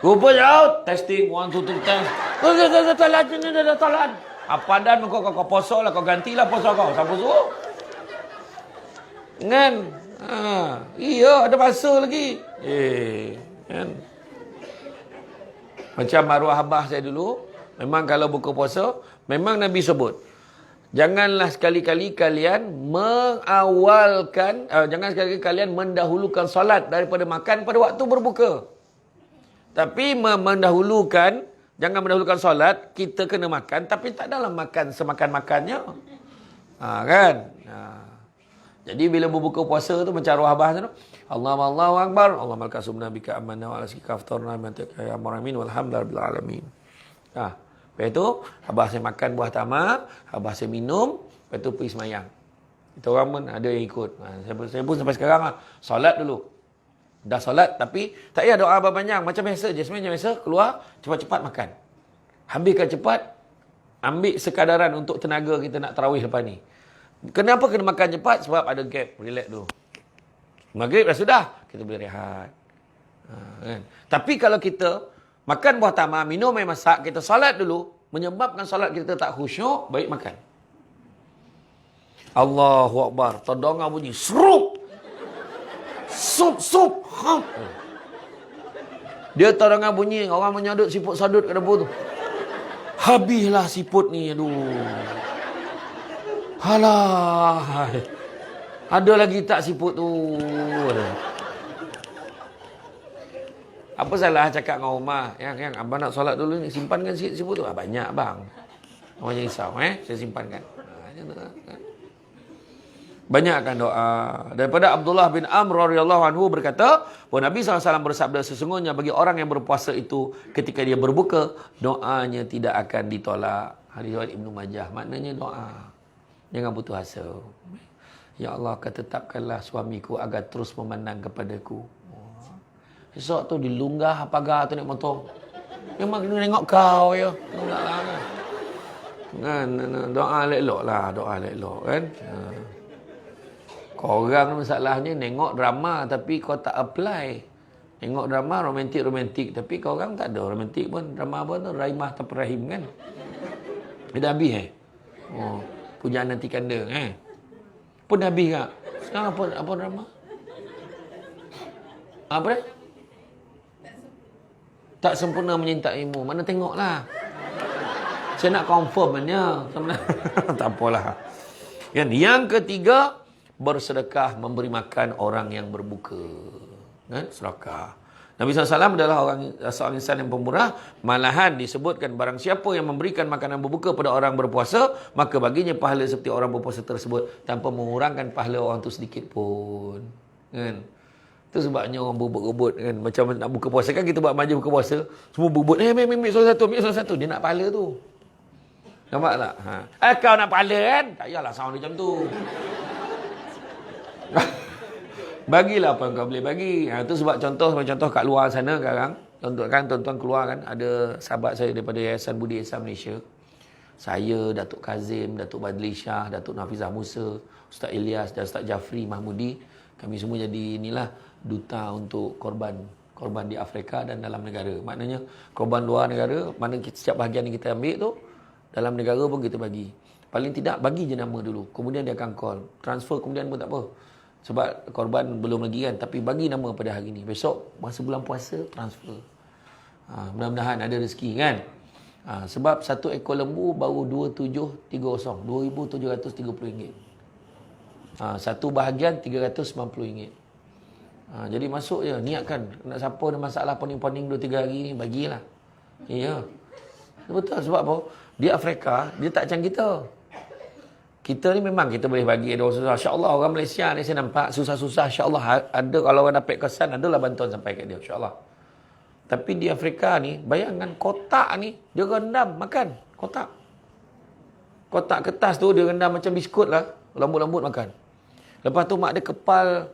Rupa jauh. Testing 1 2 3 test. Dah talan. Apa dan kau poso lah, kau gantilah poso kau. Siapa suruh? Kan? Iya, ada masa lagi. Kan? Macam arwah abah saya dulu, memang kalau buka puasa, memang Nabi sebut, janganlah sekali-kali kalian jangan sekali-kali kalian mendahulukan solat daripada makan pada waktu berbuka. Tapi jangan mendahulukan solat, kita kena makan, tapi tak dalam makan semakan-makannya. Kan? Jadi bila berbuka puasa tu macam arwah abah tu, Allahu Akbar, Allahumma lakasumna bika amanna wa ala sika aftarna mantika ya maramin walhamdulillahirabbil alamin. Lepas tu abah saya makan buah tamak, abah saya minum, lepas tu pergi semayang. Kita orang pun ada yang ikut. Saya pun sampai sekarang solat dulu. Dah solat tapi tak payah doa panjang, macam biasa je. Sebenarnya biasa keluar cepat-cepat makan. Habiskan cepat, ambil sekadaran untuk tenaga kita nak tarawih lepas ni. Kenapa kena makan cepat? Sebab ada gap, relax dulu. Maghrib dah sudah, kita boleh rehat. Kan? Tapi kalau kita makan buah tamak, minum air masak, kita solat dulu, menyebabkan solat kita tak khusyuk, baik makan. Allahu Akbar, terdengar bunyi serup. Sup. Dia terdengar bunyi orang menyodot siput sadut kat dapur tu. Habislah siput ni, aduh. Halah. Ada lagi tak siput tu? Apa salah cakap dengan Umar, yang abang nak solat dulu ni, simpankan sikit siapa tu. Banyak bang. Abang jangan risau, saya simpankan. Macam tu lah, kan. Banyakkan doa. Daripada Abdullah bin Amr radhiyallahu anhu berkata, bahawa Nabi SAW bersabda, sesungguhnya bagi orang yang berpuasa itu, ketika dia berbuka, doanya tidak akan ditolak. Hadis riwayat Ibnu Majah. Maknanya doa. Jangan putus asa. Ya Allah, tetapkanlah suamiku agar terus memandang kepadaku. Esok tu dilunggah pagar tu naik motor. Memang kena tengok kau ya. Enggaklah kan. Kan doa elok lah, doa elok kan. Korang masalahnya nengok drama tapi kau tak apply. Tengok drama romantik tapi korang tak ada romantik pun. Drama apa tu? Raimah Tanpa Rahim kan. Dah habis Oh, pujaan nanti kanda pun dah habis tak? Sekarang apa drama? Apa dia? Tak sempurna menyintaimu. Mana tengoklah. Saya nak confirm dia. Tak apalah. Yang ketiga, bersedekah, memberi makan orang yang berbuka. Sedekah. Nabi SAW adalah seorang insan yang pemurah. Malahan disebutkan barang siapa yang memberikan makanan berbuka pada orang berpuasa, maka baginya pahala seperti orang berpuasa tersebut, tanpa mengurangkan pahala orang tu sedikit pun. Kan? Itu sebabnya orang berebut-rebut kan. Macam nak buka puasa kan, kita buat maju buka puasa, semua berebut, ambil salah satu. Dia nak pahala tu. Nampak tak? Kau nak pahala kan? Tak payahlah sound dia macam tu. Bagilah apa yang kau boleh bagi. Itu sebab contoh kat luar sana sekarang. Tuan-tuan keluar kan. Ada sahabat saya daripada Yayasan Budi Ihsan Malaysia. Saya, Datuk Kazim, Datuk Badli Shah, Datuk Nafizah Musa, Ustaz Ilyas dan Ustaz Jafri Mahmudi. Kami semua jadi inilah duta untuk korban di Afrika dan dalam negara. Maknanya korban luar negara, mana setiap bahagian yang kita ambil tu, dalam negara pun kita bagi. Paling tidak bagi je nama dulu. Kemudian dia akan call. Transfer kemudian pun tak apa. Sebab korban belum lagi kan. Tapi bagi nama pada hari ni. Besok masa bulan puasa transfer. Mudah-mudahan ada rezeki kan. Sebab satu ekor lembu baru 2730. RM2,730. Satu bahagian RM390. Jadi masuk je. Niatkan. Nak siapa ada masalah poning-poning 2-3 hari ni, bagilah. Ya. Betul. Sebab apa? Di Afrika, dia tak macam kita. Kita ni memang kita boleh bagi ada orang susah. InsyaAllah orang Malaysia ni saya nampak susah-susah. InsyaAllah ada, kalau orang dapat kesan, adalah bantuan sampai kat dia. InsyaAllah. Tapi di Afrika ni, bayangkan kotak ni, dia rendam makan. Kotak kertas tu dia rendam macam biskut lah. Lambut-lambut makan. Lepas tu mak dia kepal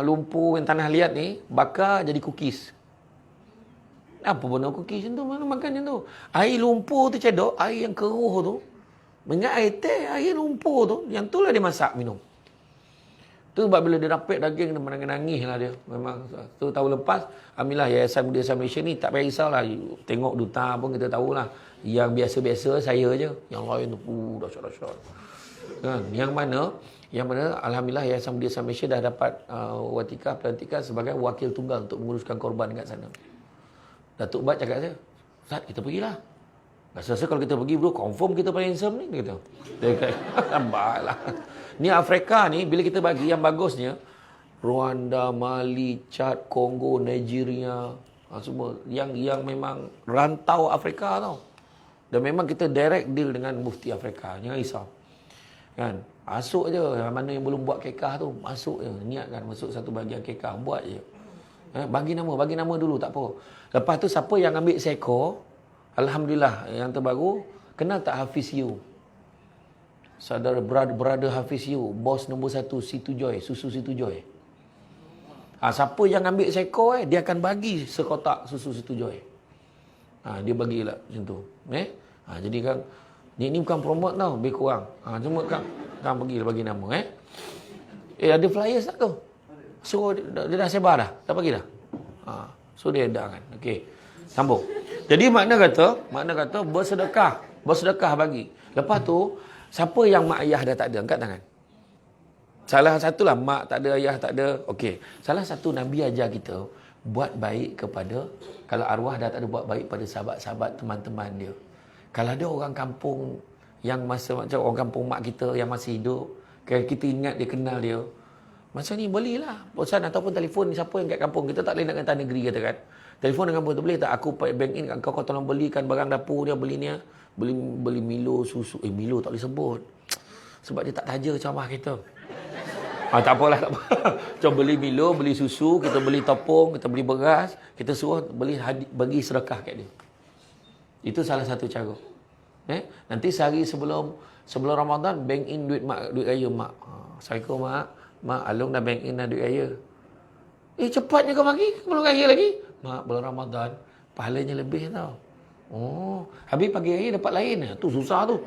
lumpur yang tanah liat ni, bakar jadi cookies. Apa benda cookies tu? Mana makan macam tu? Air lumpur tu cedok, air yang keruh tu. Ingat air teh, air lumpur tu, yang tu lah dia masak minum. Tu sebab bila dia dapat daging, dia menangis lah dia. Memang tu tahun lepas, alhamdulillah Yayasan Budi Ihsan Malaysia ni tak payah risaulah. Tengok duta pun kita tahulah. Yang biasa-biasa saya je. Yang lain tu, dahsyat-dahsyat. Kan? Yang mana alhamdulillah Yayasan Budi Ihsan Malaysia dah dapat pelantikan sebagai wakil tunggal untuk menguruskan korban dekat sana. Datuk Bat cakap saya, Ustaz, kita pergilah. Rasa-rasa kalau kita pergi bro, confirm kita paling handsome ni, dia kata. Dia kata, lambatlah. Ni Afrika ni, bila kita bagi yang bagusnya, Rwanda, Mali, Chad, Kongo, Nigeria, semua yang memang rantau Afrika tau. Dan memang kita direct deal dengan mufti Afrika. Jangan risau. Kan? Masuk je. Mana yang belum buat kekah tu, masuk je. Niatkan masuk satu bahagian kekah, buat je. Bagi nama dulu, tak apa. Lepas tu siapa yang ambil seekor, alhamdulillah, yang terbaru, kenal tak Hafiz You? Saudara brother Hafiz You, bos nombor 1 Situ Joy, susu Situ Joy. Siapa yang ambil seekor, dia akan bagi sekotak susu Situ Joy. Dia bagilah macam tu. Jadi kan, ni bukan promote tau, lebih kurang. Cuma kan bagi nama. Ada flyers tak tu? So dia dah sebar dah? Tak bagi dah? So dia dah kan. Okey. Sambung. Jadi makna kata bersedekah bagi. Lepas tu, siapa yang mak ayah dah tak ada, angkat tangan. Salah satulah mak tak ada, ayah tak ada. Okey. Salah satu Nabi ajar kita buat baik kepada, kalau arwah dah tak ada, buat baik pada sahabat-sahabat, teman-teman dia. Kalau ada orang kampung yang macam orang kampung mak kita yang masih hidup, kalau kita ingat dia, kenal dia, Masa ni belilah pesan ataupun telefon siapa yang kat kampung. Kita tak boleh nak kata negeri kata kan. Telefon dengan kampung tu boleh tak? Aku bank in kat kau tolong belikan barang dapur dia, beli ni. Beli Milo, susu. Milo tak boleh sebut. Sebab dia tak taja camah kita. Tak apalah, tak apa. Macam beli Milo, beli susu, kita beli topong, kita beli beras, kita suruh bagi sedekah kat dia. Itu salah satu cara. Nanti sehari sebelum Ramadan, bank in duit mak, duit raya mak. Assalamualaikum mak. Mak, Along dah bank in dah duit raya. Cepatnya kau bagi, belum raya lagi. Mak, bulan Ramadan, pahalanya lebih tau. Habis pagi raya dapat lain. Tu susah tu.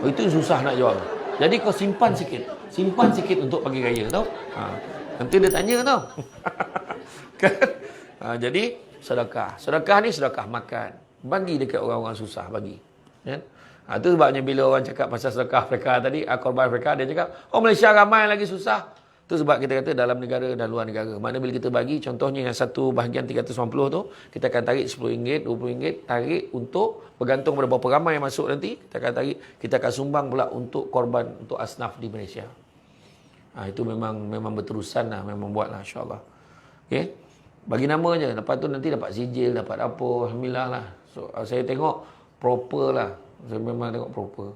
Itu yang susah nak jual. Jadi kau simpan sikit. Simpan sikit untuk pagi raya tau. Nanti dia tanya tau. Kan? Jadi sedekah. Sedekah ni sedekah makan. Bagi dekat orang-orang susah, bagi. Kan? Itu sebabnya bila orang cakap pasal sedekah Afrika tadi, korban Afrika, dia cakap, Malaysia ramai lagi susah. Itu sebab kita kata dalam negara dan luar negara. Mana bila kita bagi, contohnya yang satu bahagian 390 tu, kita akan tarik RM10, RM20, tarik untuk bergantung pada berapa ramai yang masuk nanti, kita akan tarik, kita akan sumbang pula untuk korban, untuk asnaf di Malaysia. Itu memang berterusan lah, memang buat lah, insyaAllah. Okay? Bagi nama je, lepas tu nanti dapat sijil, dapat apa, alhamdulillah lah. So, saya tengok proper lah. Saya memang tengok proper.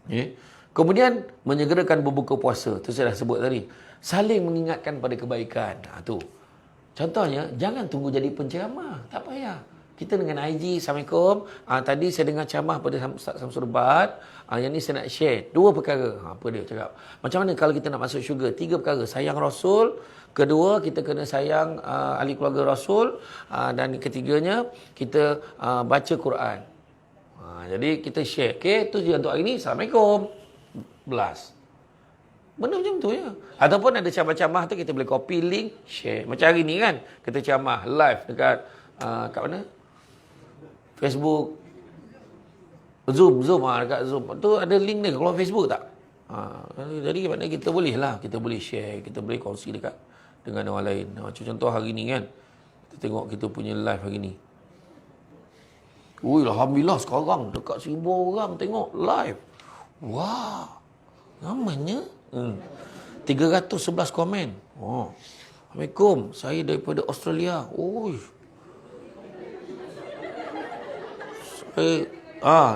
Okay? Kemudian menyegerakan berbuka puasa. Itu saya dah sebut tadi. Saling mengingatkan pada kebaikan. Tu. Contohnya, jangan tunggu jadi penceramah. Tak payah. Kita dengan IG, Assalamualaikum. Tadi saya dengar ceramah pada Ustaz Samsul Bat. Yang ni saya nak share. 2 perkara. Apa dia cakap? Macam mana kalau kita nak masuk syurga? 3 perkara. Sayang Rasul. Kedua, kita kena sayang ahli keluarga Rasul. Dan ketiganya, kita baca Quran. Jadi kita share. Okay, tu je untuk hari ni. Assalamualaikum. Belas. Benda macam tu ya. Ataupun ada ceramah-ceramah tu kita boleh copy link, share. Macam hari ni kan, kita ceramah live dekat kat mana? Facebook. Zoom dekat Zoom. Tu ada link dia keluar Facebook tak? Jadi maknanya kita boleh lah, kita boleh share, kita boleh kongsi dekat dengan orang lain. Macam contoh hari ni kan. Kita tengok kita punya live hari ni. Alhamdulillah sekarang dekat 1000 orang tengok live. Wah. Namanya 311 komen. Assalamualaikum, saya daripada Australia. Saya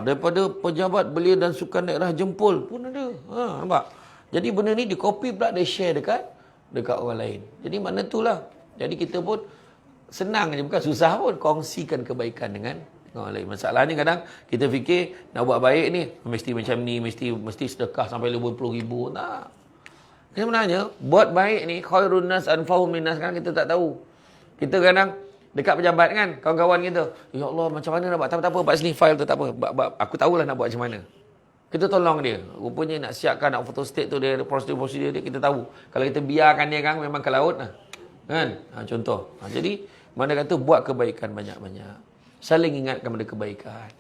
daripada Pejabat Belia dan Sukan Daerah Jempol pun ada. Nampak? Jadi benda ni di copy pula, dia share dekat orang lain. Jadi mana itulah. Jadi kita pun senang je, bukan susah pun kongsikan kebaikan dengan orang lain. Masalahnya kadang kita fikir nak buat baik ni mesti macam ni, mesti sedekah sampai 50,000. Tak. Sebenarnya buat baik ni khairun nas anfa'uhum minnas, kan kita tak tahu. Kita kadang dekat pejabat kan, kawan-kawan kita, ya Allah macam mana nak buat, tak apa, buat sini file tu tak apa. Aku tahulah nak buat macam mana. Kita tolong dia. Rupanya nak siapkan nak foto state tu, dia prosedur dia kita tahu. Kalau kita biarkan dia kan memang ke laut lah. Kan? Contoh. Jadi mana kata buat kebaikan banyak-banyak. Saling ingatkan pada kebaikan.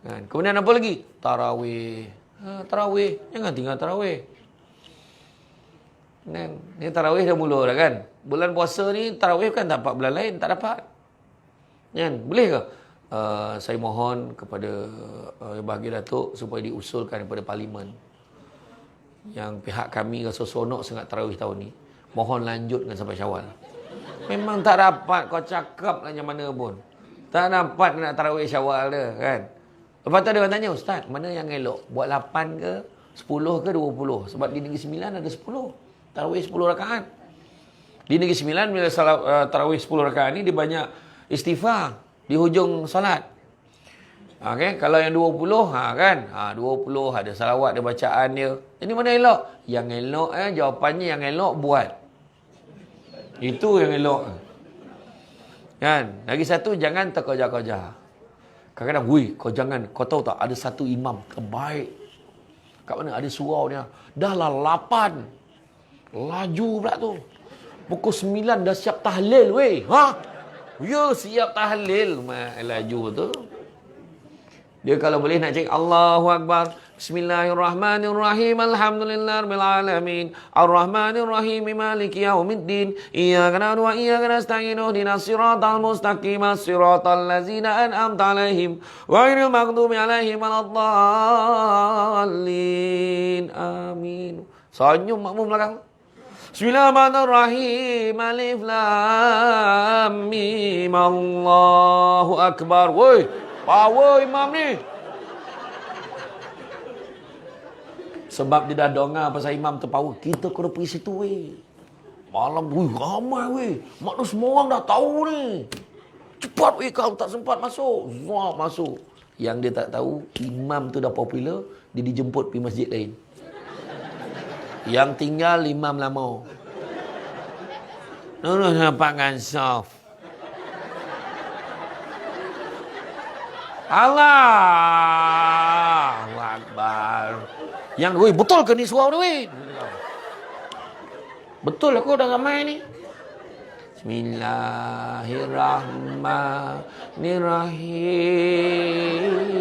Kan? Kemudian apa lagi? Tarawih. Tarawih. Jangan tinggal tarawih. Kan? Ni tarawih dah mula dah kan? Bulan puasa ni tarawih kan tak dapat, bulan lain tak dapat. Kan? Boleh ke? Saya mohon kepada Yang Bahagia Datuk supaya diusulkan kepada Parlimen. Yang pihak kami rasa sonok sangat tarawih tahun ni. Mohon lanjutkan sampai Syawal. Memang tak dapat kau cakap lah macam mana pun. Tak dapat nak tarawih Syawal dia kan. Lepas tu ada orang tanya, Ustaz, mana yang elok? Buat 8 ke, 10 ke 20? Sebab di Negeri Sembilan ada 10. Tarawih 10 rakaat. Di Negeri Sembilan bila tarawih 10 rakaat ni dia banyak istighfar di hujung solat. Okay? Kalau yang 20 kan, 20 ada salawat, ada bacaan dia. Ini mana elok? Yang elok jawapannya yang elok buat. Itu yang elok. Kan? Lagi satu, jangan terkojar-kojar. Kadang-kadang, kau jangan, kau tahu tak, ada satu imam terbaik. Kat mana ada surau dia. Dah lah 8. Laju pula tu. Pukul 9 dah siap tahlil, Ya, siap tahlil. Laju tu. Dia kalau boleh nak cek Allahu Akbar. Bismillahirrahmanirrahim. Alhamdulillahirabbil alamin. Arrahmanirrahim. Maliki yaumiddin. Iyyaka na'budu wa iyyaka nasta'in. Ihdinas siratal mustaqim. Siratal ladzina an'amta 'alaihim ghairil maghdubi 'alaihim waladdallin. Amin. Senyum makmum belakang. Bismillahirrahmanirrahim. Alif lam mim. Allahu akbar. Woi, power imam ni. Sebab dia dah dengar pasal imam terpower. Kita kena pergi situ weh. Malam ramai weh. Maknanya semua orang dah tahu ni. Cepat weh, kau tak sempat masuk. Zuak masuk. Yang dia tak tahu, imam tu dah popular, dia dijemput pergi masjid lain. Yang tinggal imam lama. Nurul nampak dengan soft. Allahu Akbar. Yang, weh, betul ke ni surau ni weh? Betul aku dah ramai ni. Bismillahirrahmanirrahim.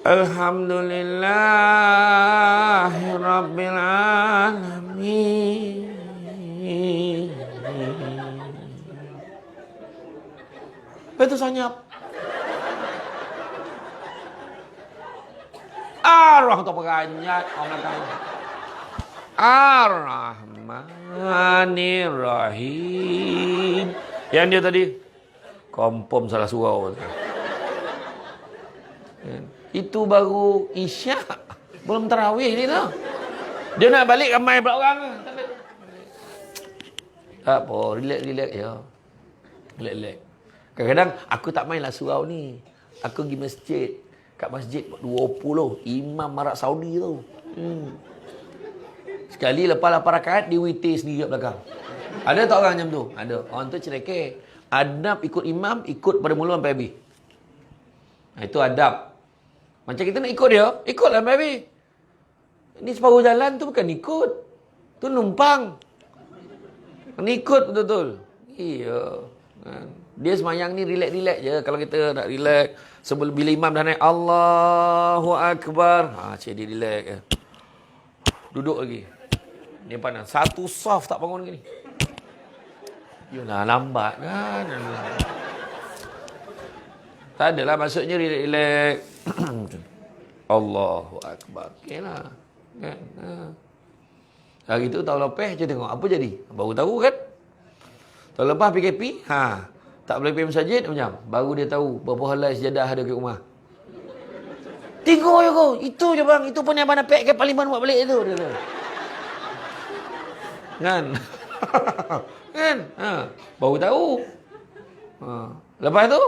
Alhamdulillahirabbil alamin. Itu senyap. Arwah tu peranyat orang kata. Ar-Rahmanir-Rahim. Yang dia tadi kompom salah surau. Itu baru isyak. Belum tarawih ni lah. Dia nak balik ramai pula orang. Tak apa, relax je. Relax. Kadang-kadang aku tak mainlah surau ni. Aku pergi masjid. Kat masjid 20 imam Arab Saudi tu. Sekali lepas 8 rakaat dia witir sendiri kat belakang. Ada tak orang macam tu? Ada. Orang tu cerekeh. Adab ikut imam, ikut pada mula sampai habis. Itu adab. Macam kita nak ikut dia, ikutlah sampai habis. Ini separuh jalan tu bukan ikut. Tu numpang. Kena ikut betul-betul. Iya. Dia semayang ni relax-relax je. Kalau kita nak relax, sebelum bila imam dah naik Allahu Akbar, cik dia relax je. Duduk lagi. Ni panas. Satu soft tak bangun lagi ni. Yalah, lambat kan. Tak adalah, maksudnya relax. Allahu Akbar. Okeylah. Kan? Hari tu tahun lepas je tengok apa jadi. Baru tahu kan. Tahun lepas PKP, tak boleh pergi masjid macam. Baru dia tahu berapa helai sejadah ada kat rumah. Tengok je kau. Itu je bang. Itu pun yang abang nak pack ke parlimen buat balik tu. Dia kata. Kan? Kan? Baru tahu. Lepas tu,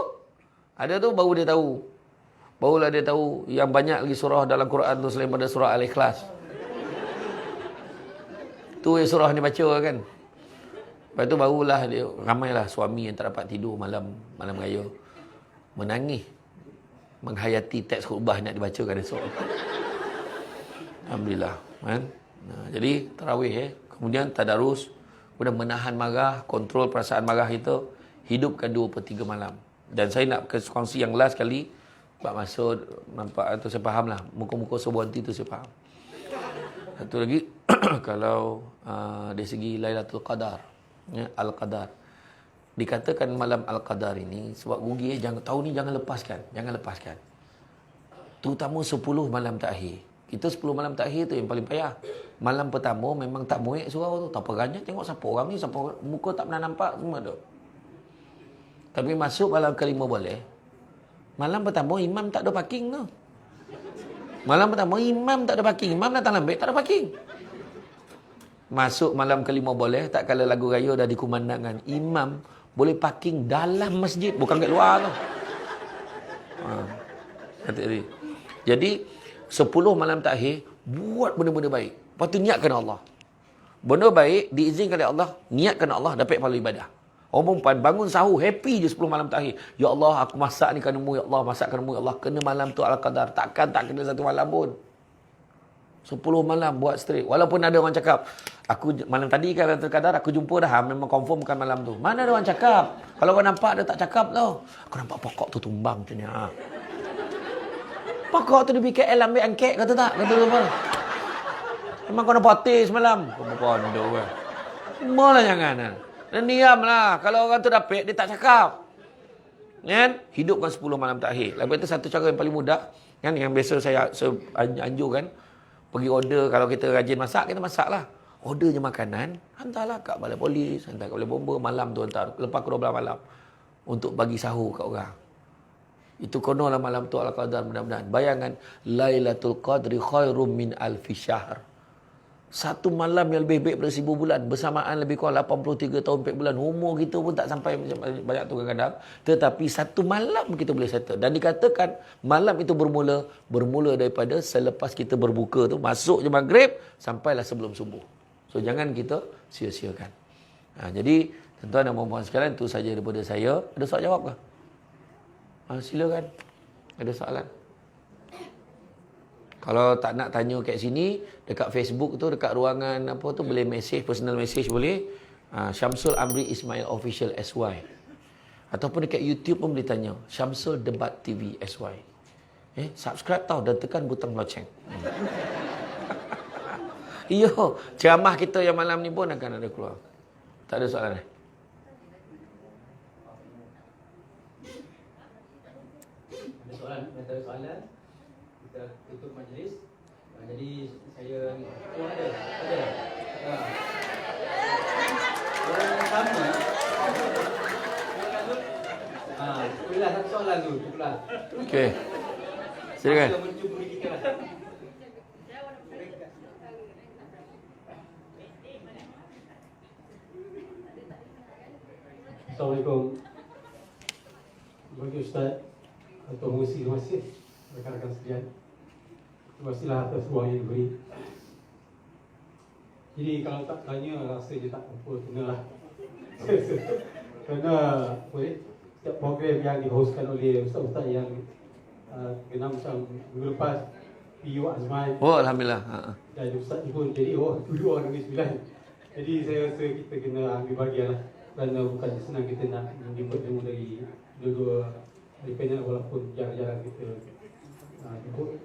ada tu baru dia tahu. Barulah dia tahu yang banyak lagi surah dalam Quran tu selain pada surah Al-Ikhlas. Tu surah ni baca kan. Lepas tu barulah dia, ramailah suami yang tak dapat tidur malam raya. Menangis. Menghayati teks khutbah nak dibacakan esok. Alhamdulillah. Kan? Jadi tarawih kemudian tadarus. Kemudian menahan marah, kontrol perasaan marah itu. Hidupkan 2/3 malam. Dan saya nak kongsi yang last kali. Pak Masud nampak atau saya faham lah. Muka-muka sebuah itu saya faham. Satu lagi. Kalau dari segi Lailatul Qadar. Ya, Al-Qadar. Dikatakan malam Al-Qadar ini. Sebab rugi jangan tahu ni jangan lepaskan. Jangan lepaskan. Terutama 10 malam terakhir. Kita 10 malam terakhir tu yang paling payah. Malam pertama memang tak muek surau tu. Tak peranjat tengok siapa orang ni. Siapa muka tak pernah nampak semua tu. Tapi masuk malam kelima boleh. Malam pertama imam tak ada parking tu. Malam pertama imam tak ada parking. Imam datang lambat tak ada parking. Masuk malam kelima boleh. Tak kala lagu raya dah dikumandangkan. Imam boleh parking dalam masjid. Bukan kat luar tu. Jadi 10 malam terakhir buat benda-benda baik. Lepas tu niatkan Allah. Benda baik diizinkan oleh Allah. Niatkan Allah dapat pahala ibadah. Orang perempuan bangun sahur happy je 10 malam terakhir. Ya Allah aku masak ni kerana-Mu ya Allah. Masak kerana-Mu ya Allah. Kena malam tu Al-Qadar. Takkan tak kena satu malam pun. 10 malam buat straight. Walaupun ada orang cakap, aku malam tadi kan Al-Qadar aku jumpa dah. Memang confirm bukan malam tu. Mana ada orang cakap? Kalau orang nampak dia tak cakap tau. Aku nampak pokok tu tumbang macam ni. Pokok tu di BKL ambil angket kata tak? Kata apa? Memang kau nampak potis semalam. Kau berkondok kan. Malah jangan. Dan diamlah. Kalau orang tu dapat, dia tak cakap. kan? Hidupkan 10 malam terakhir. Lepas itu satu cara yang paling mudah, kan, yang biasa saya anjurkan, pergi order, kalau kita rajin masak, kita masak lah. Order je makanan, hantarlah kat balai polis, hantar kat balai bomba, malam tu hantar, lepas ke 12 malam. Untuk bagi sahur kat orang. Itu kononlah malam tu Al-Qadar, mudah-mudahan. Bayangkan, Lailatul Qadri khairum min alfi syahr. Satu malam yang lebih baik daripada 1000 bulan. Bersamaan lebih kurang 83 tahun 4 bulan. Umur kita pun tak sampai banyak tu kadang-kadang. Tetapi satu malam kita boleh settle. Dan dikatakan malam itu bermula daripada selepas kita berbuka tu. Masuk je maghrib sampailah sebelum subuh. So jangan kita sia-siakan. Jadi tuan-tuan dan puan-puan sekalian, itu saja daripada saya. Ada soal jawab ke? Silakan. Ada soalan? Kalau tak nak tanya kat sini, dekat Facebook tu, dekat ruangan apa tu, boleh message, personal message boleh. Syamsul Amri Ismail Official SY. Ataupun dekat YouTube pun boleh tanya. Syamsul Debat TV SY. Subscribe tau dan tekan butang loceng. Iyo, ceramah kita yang malam ni pun akan ada keluar. Tak ada soalan eh? Ada soalan. Kita tutup majlis. Jadi saya ni. Ada. Orang yang sama. Itulah satu soalan tu. Itulah. Okey. Silakan. Assalamualaikum. Bagi Ustaz atau mengusi, terima kasih rekan-rekan sekalian. Terima kasihlah atas ruang yang diberi. Jadi kalau tak tanya, rasa je tak apa, kenalah. Kerana setiap program yang dihostkan oleh ustaz-ustaz yang kena macam minggu lepas, PU Azman. Oh, Alhamdulillah. Dan ustaz ni pun jadi 7 orang dengan 9. Jadi saya rasa kita kena ambil bahagian lah. Kerana bukan senang kita nak menjemput ilmu dari dua-dua independen walaupun jarang-jarang kita jemput.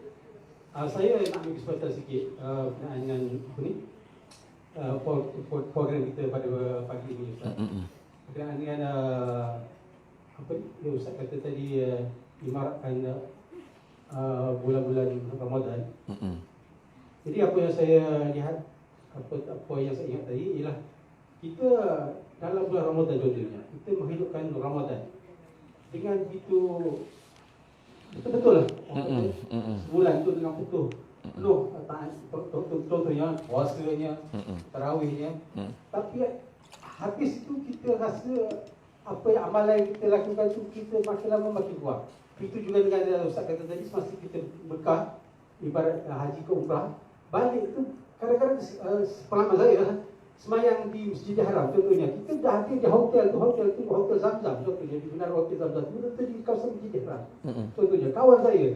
Saya nak ambil kesempatan sikit berkenaan dengan program kita pada pagi ini, Ustaz. Berkenaan dengan apa ni Ustaz kata tadi, imaratkan bulan-bulan Ramadan. Jadi apa yang saya lihat, apa yang saya ingat tadi ialah kita dalam bulan Ramadan contohnya, kita menghidupkan Ramadan dengan begitu betul-betul lah. Sebulan tu dengan penuh contohnya puasanya, tarawihnya. Tapi habis itu kita rasa apa yang amalan yang kita lakukan tu kita makin lama makin kuat. Itu juga dengan Ustaz kata tadi, semasa kita Mekah, ibarat haji ke umrah, balik tu kadang-kadang pengalaman saya lah, semayang di Masjidil Haram contohnya, kita dah ada di hotel Zam-Zam contohnya, di benar hotel Zam-Zam betul di kawasan Masjidil Haram. Contohnya kawan saya,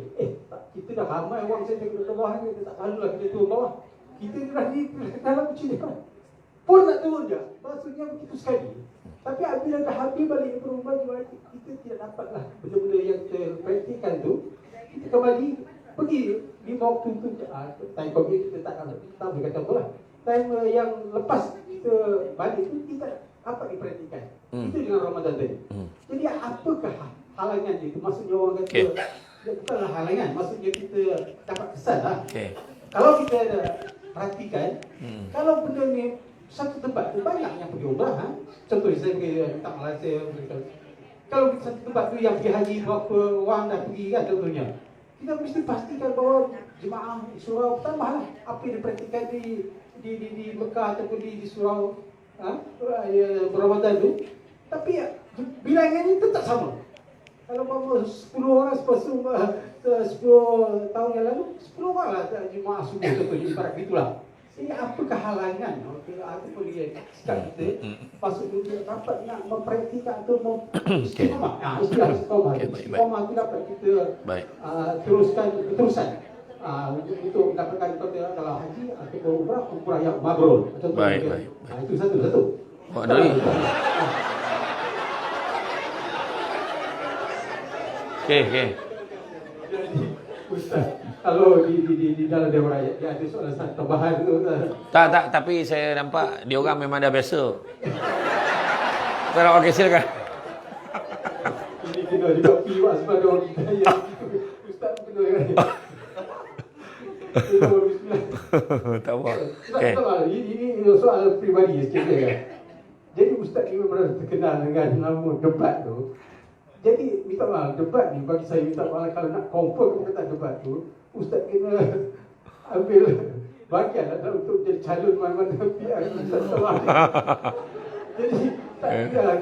kita dah ramai orang, saya tengok ke bawah ni, kita tak selalulah kita turun bawah, kita dah di dalam Masjidil Haram pun nak turun je, maksudnya begitu sekali. Tapi apabila dah habis balik ke rumah, kita tidak dapatlah benda-benda yang kita praktikkan tu. Kita kembali pergi di waktu tu, time COVID kita tak boleh kata apa lah. Time yang lepas kita balik tu kita dapat dipraktikkan. Itu dengan Ramadan tadi. Jadi apakah halangan itu? Maksudnya orang kata bukanlah halangan, maksudnya kita dapat kesan lah. Kalau kita ada praktikan, kalau benda ni satu tempat tu banyak yang pergi umrah, contohnya saya pergi tak Malaysia, kalau satu tempat tu yang pergi haji berapa orang dah pergi kan contohnya, kita mesti pastikan bahawa jemaah surau tambahlah apa yang dipraktikkan di Mekah ataupun di surau Ramadan tu. Tapi bilangannya tetap sama. Kalau bawa 10 orang 10 tahun yang lalu, 10 orang lah jemaah subuh contohnya, ibarat gitulah. Jadi apakah halangan ataupun dia sikap kita pasal kita dapat nak mempraktikkan atau istiqamah. Istiqamah itu dapat kita teruskan untuk mendapatkan kalau haji ataupun umrah yang mabrur. Baik. Itu satu. Okey. Ustaz, kalau di dalam Dewan Rakyat dia ada soalan tambahan tu. Tak, tapi saya nampak dia orang memang dah biasa. Kalau okey silakan. Ini kena juga piwak sebab ada orang kita yang Ustaz pun kena kan. Tak apa. Ustaz, Okay. tahu tak, ini soal peribadi sikit kan. Jadi Ustaz ni memang terkenal dengan nama debat tu. Jadi minta maaf, debat ni bagi saya minta maaf kalau nak confirm kata debat tu, Ustaz kena ambil bagian lah untuk jadi calon mana-mana PR Ustaz salah. Jadi tak kira lah,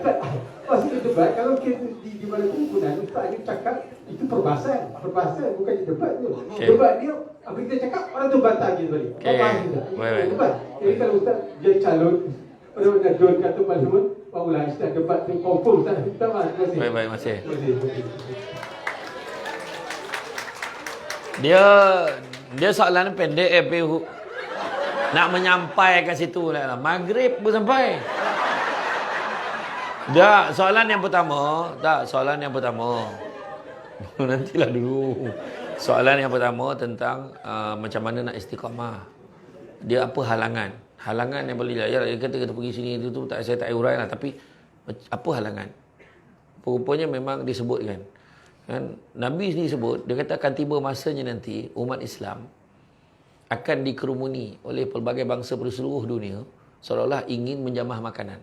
pasti debat kalau kita di mana kumpulan Ustaz ni cakap itu perbahasan bukan debat tu. Okay. Debat dia apa kita cakap orang tu bantah kita balik. Okay. Baik. Debat. Jadi kalau Ustaz jadi calon pada Don kata parlimen, barulah Ustaz debat tu confirm Ustaz. Minta maaf. Terima kasih. Baik, masih. Terima kasih. Dia soalan pendek nak menyampaikan situ lah. Maghrib pun sampai. Soalan yang pertama. Nantilah dulu. Soalan yang pertama tentang macam mana nak istiqamah. Dia apa halangan? Halangan yang boleh ya, kita pergi sini itu tu saya tak urai lah, tapi apa halangan? Rupanya memang disebutkan. Kan Nabi sendiri sebut, dia kata akan tiba masanya nanti umat Islam akan dikerumuni oleh pelbagai bangsa pada seluruh dunia seolah-olah ingin menjamah makanan.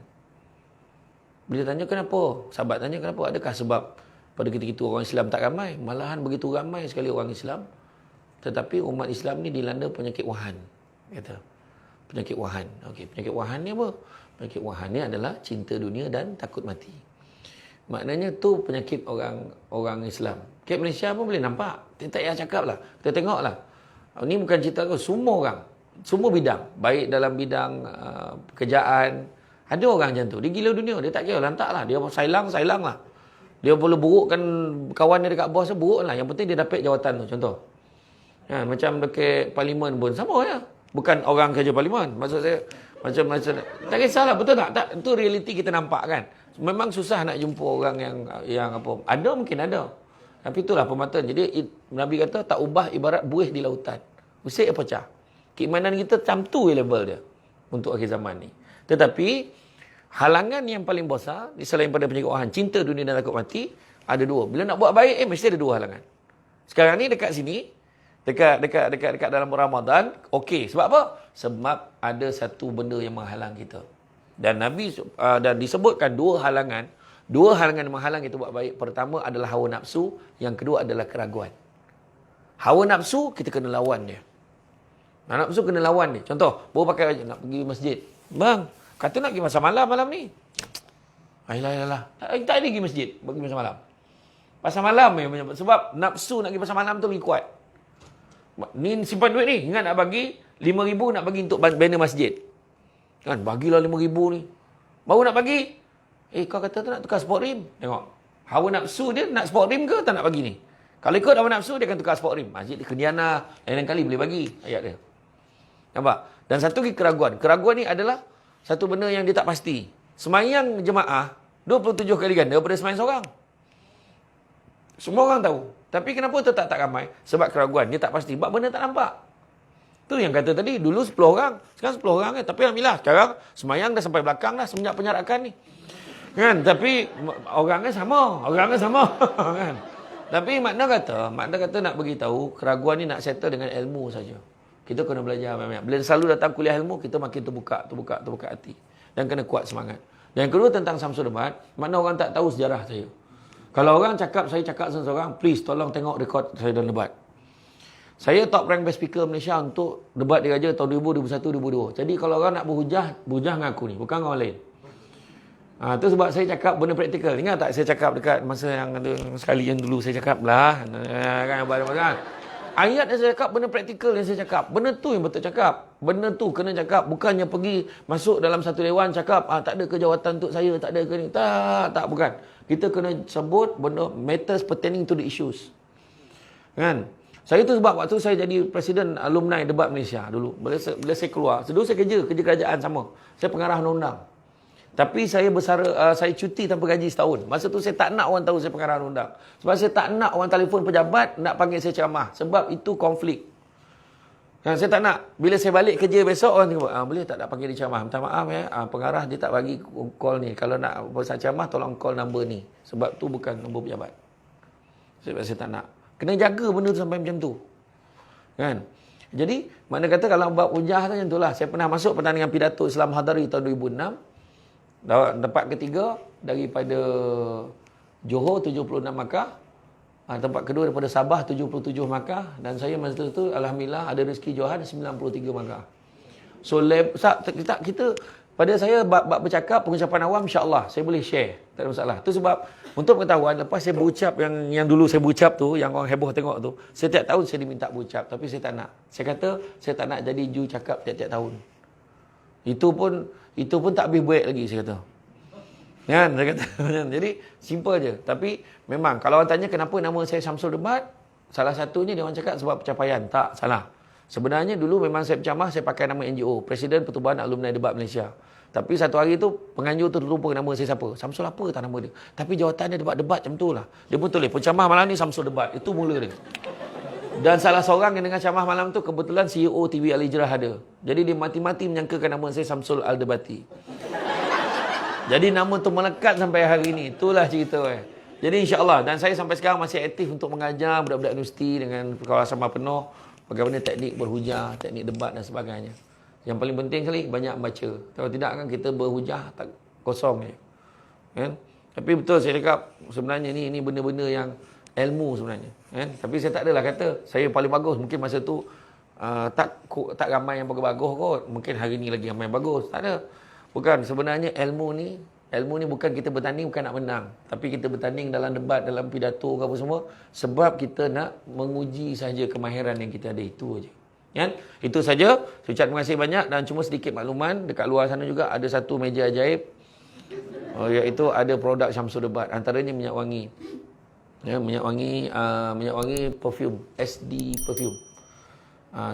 Bila tanya kenapa? Sahabat tanya kenapa? Adakah sebab pada ketika itu orang Islam tak ramai? Malahan begitu ramai sekali orang Islam. Tetapi umat Islam ni dilanda penyakit wahan. Kata. Penyakit wahan. Okey, penyakit wahan ni apa? Penyakit wahan ni adalah cinta dunia dan takut mati. Maknanya tu penyakit orang Islam. Kat Malaysia pun boleh nampak. Kita tak payah cakap lah. Kita tengok lah. Ini bukan cerita aku. Semua orang. Semua bidang. Baik dalam bidang pekerjaan. Ada orang macam tu. Dia gila dunia. Dia tak kira lantak lah. Dia sailang lah. Dia boleh burukkan kawan dia dekat bos. Buruk lah. Yang penting dia dapat jawatan tu. Contoh. Ya, macam dekat parlimen pun. Sama ya. Bukan orang kerja parlimen. Maksud saya. Macam tak kisahlah. Betul tak? Itu realiti kita nampak kan. Memang susah nak jumpa orang yang apa. Ada mungkin ada. Tapi itulah pematan. Jadi Nabi kata tak ubah ibarat buih di lautan. Usik pecah. Keimanan kita macam tu level dia. Untuk akhir zaman ni. Tetapi halangan yang paling besar selain pada penyakit wahan, cinta dunia dan takut mati, ada dua. Bila nak buat baik, mesti ada dua halangan. Sekarang ni dekat sini, dekat dalam Ramadan, okey. Sebab apa? Sebab ada satu benda yang menghalang kita. Dan Nabi dan disebutkan dua halangan yang menghalang kita buat baik. Pertama adalah hawa nafsu, yang kedua adalah keraguan. Hawa nafsu kita kena lawan dia. Nafsu kena lawan dia. Contoh, baru pakai nak pergi masjid. Bang, kata nak pergi masa malam ni. Ayolah. Tak ada pergi masjid, pergi masa malam. Pasal malam sebab nafsu nak pergi pasal malam tu lagi kuat. Ni simpan duit ni, ingat nak bagi 5,000 nak bagi untuk banner masjid. Kan, bagilah 5,000 ni. Baru nak bagi. Kau kata tak nak tukar sport rim. Tengok. Hawa nafsu dia nak sport rim ke tak nak bagi ni? Kalau ikut hawa nafsu, dia akan tukar sport rim. Masjid dia kendiana. Lain kali boleh bagi. Ayat dia. Nampak? Dan satu lagi keraguan. Keraguan ni adalah satu benda yang dia tak pasti. Semayang jemaah 27 kali ganda daripada semayang seorang. Semua orang tahu. Tapi kenapa tetap tak ramai? Sebab keraguan. Dia tak pasti. Sebab benda tak nampak. Tu yang kata tadi, dulu 10 orang. Sekarang 10 orang kan. Tapi alhamdulillah, sekarang semayang dah sampai belakang dah semenjak penyarakan ni. Kan? Tapi orangnya sama. Kan? Tapi makna kata nak beritahu, keraguan ni nak settle dengan ilmu saja. Kita kena belajar banyak. Bila selalu datang kuliah ilmu, kita makin terbuka hati. Dan kena kuat semangat. Dan yang kedua tentang Samsul Debat, makna orang tak tahu sejarah saya. Kalau orang cakap, saya cakap seorang, please tolong tengok rekod saya dalam debat. Saya top rank best speaker Malaysia untuk debat diraja tahun 2001, 2002. Jadi kalau orang nak berhujah dengan aku ni, bukan orang lain. Itu sebab saya cakap benda praktikal. Ingat tak saya cakap dekat masa yang ada sekali yang dulu saya cakap lah. Kan? Ayat yang saya cakap, benda praktikal yang saya cakap. Benda tu yang betul cakap. Benda tu kena cakap. Bukannya pergi masuk dalam satu dewan cakap, tak ada ke jawatan untuk saya, tak ada ke ni. Tak, bukan. Kita kena sebut benda matters pertaining to the issues. Kan? Saya tu sebab waktu saya jadi presiden alumni debat Malaysia dulu. Bila saya keluar, dulu saya kerja kerajaan sama. Saya pengarah undang-undang. Tapi saya saya cuti tanpa gaji setahun. Masa tu saya tak nak orang tahu saya pengarah undang. Sebab saya tak nak orang telefon pejabat nak panggil saya ceramah. Sebab itu konflik. Saya tak nak. Bila saya balik kerja besok, orang tengok, boleh tak panggil dia ceramah? Minta maaf ya, pengarah dia tak bagi call ni. Kalau nak pasal ceramah, tolong call nombor ni. Sebab tu bukan nombor pejabat. Sebab saya tak nak. Kena jaga benda tu sampai macam tu. Kan? Jadi, mana kata kalau bab hujah tu macam tu lah. Saya pernah masuk pertandingan pidato Islam Hadari tahun 2006. Tempat ketiga daripada Johor 76 markah. Tempat kedua daripada Sabah 77 markah. Dan saya masa tu alhamdulillah ada rezeki Johan 93 markah. So kita pada saya bab bercakap pengucapan awam insya-Allah saya boleh share, tak ada masalah. Tu sebab untuk pengetahuan lepas saya berucap yang dulu saya berucap tu, yang orang heboh tengok tu, setiap tahun saya diminta berucap tapi saya tak nak. Saya kata saya tak nak jadi juru cakap tiap-tiap tahun. Itu pun tak habis baik lagi saya kata. Kan, saya kata. Jadi, simple je. Tapi, memang, kalau orang tanya kenapa nama saya Syamsul Debat, salah satunya dia orang cakap sebab pencapaian. Tak, salah. Sebenarnya dulu memang saya berceramah, saya pakai nama NGO, Presiden Pertubuhan Alumni Debat Malaysia. Tapi satu hari tu, penganjur tu lupa nama saya siapa. Syamsul apa tak nama dia. Tapi jawatannya debat-debat macam tu lah. Dia pun tulis, penceramah malam ni Syamsul Debat. Itu mula dia. Dan salah seorang yang dengar ceramah malam tu, kebetulan CEO TV Al-Hijrah ada. Jadi dia mati-mati menyangkakan nama saya Syamsul Al-Debati. Jadi nama tu melekat sampai hari ini. Itulah cerita. Jadi insya-Allah. Dan saya sampai sekarang masih aktif untuk mengajar budak-budak universiti dengan kawasan penuh. Bagaimana teknik berhujah, teknik debat dan sebagainya. Yang paling penting sekali, banyak baca. Kalau tidak kan kita berhujah tak kosong je. Kan? Tapi betul saya cakap, sebenarnya ini benda-benda yang ilmu sebenarnya. Kan? Tapi saya tak adalah kata, saya paling bagus. Mungkin masa tu tak ramai yang bagus-bagus kot. Mungkin hari ni lagi ramai yang bagus. Tak ada. Bukan, sebenarnya ilmu ni bukan kita bertanding, bukan nak menang. Tapi kita bertanding dalam debat, dalam pidato ke apa semua. Sebab kita nak menguji saja kemahiran yang kita ada. Itu aja. Kan? Itu saja. Saya ucap terima kasih banyak dan cuma sedikit makluman. Dekat luar sana juga ada satu meja ajaib. Iaitu ada produk Syamsul Debat. Antaranya minyak wangi. Ya, minyak wangi perfume. SD perfume.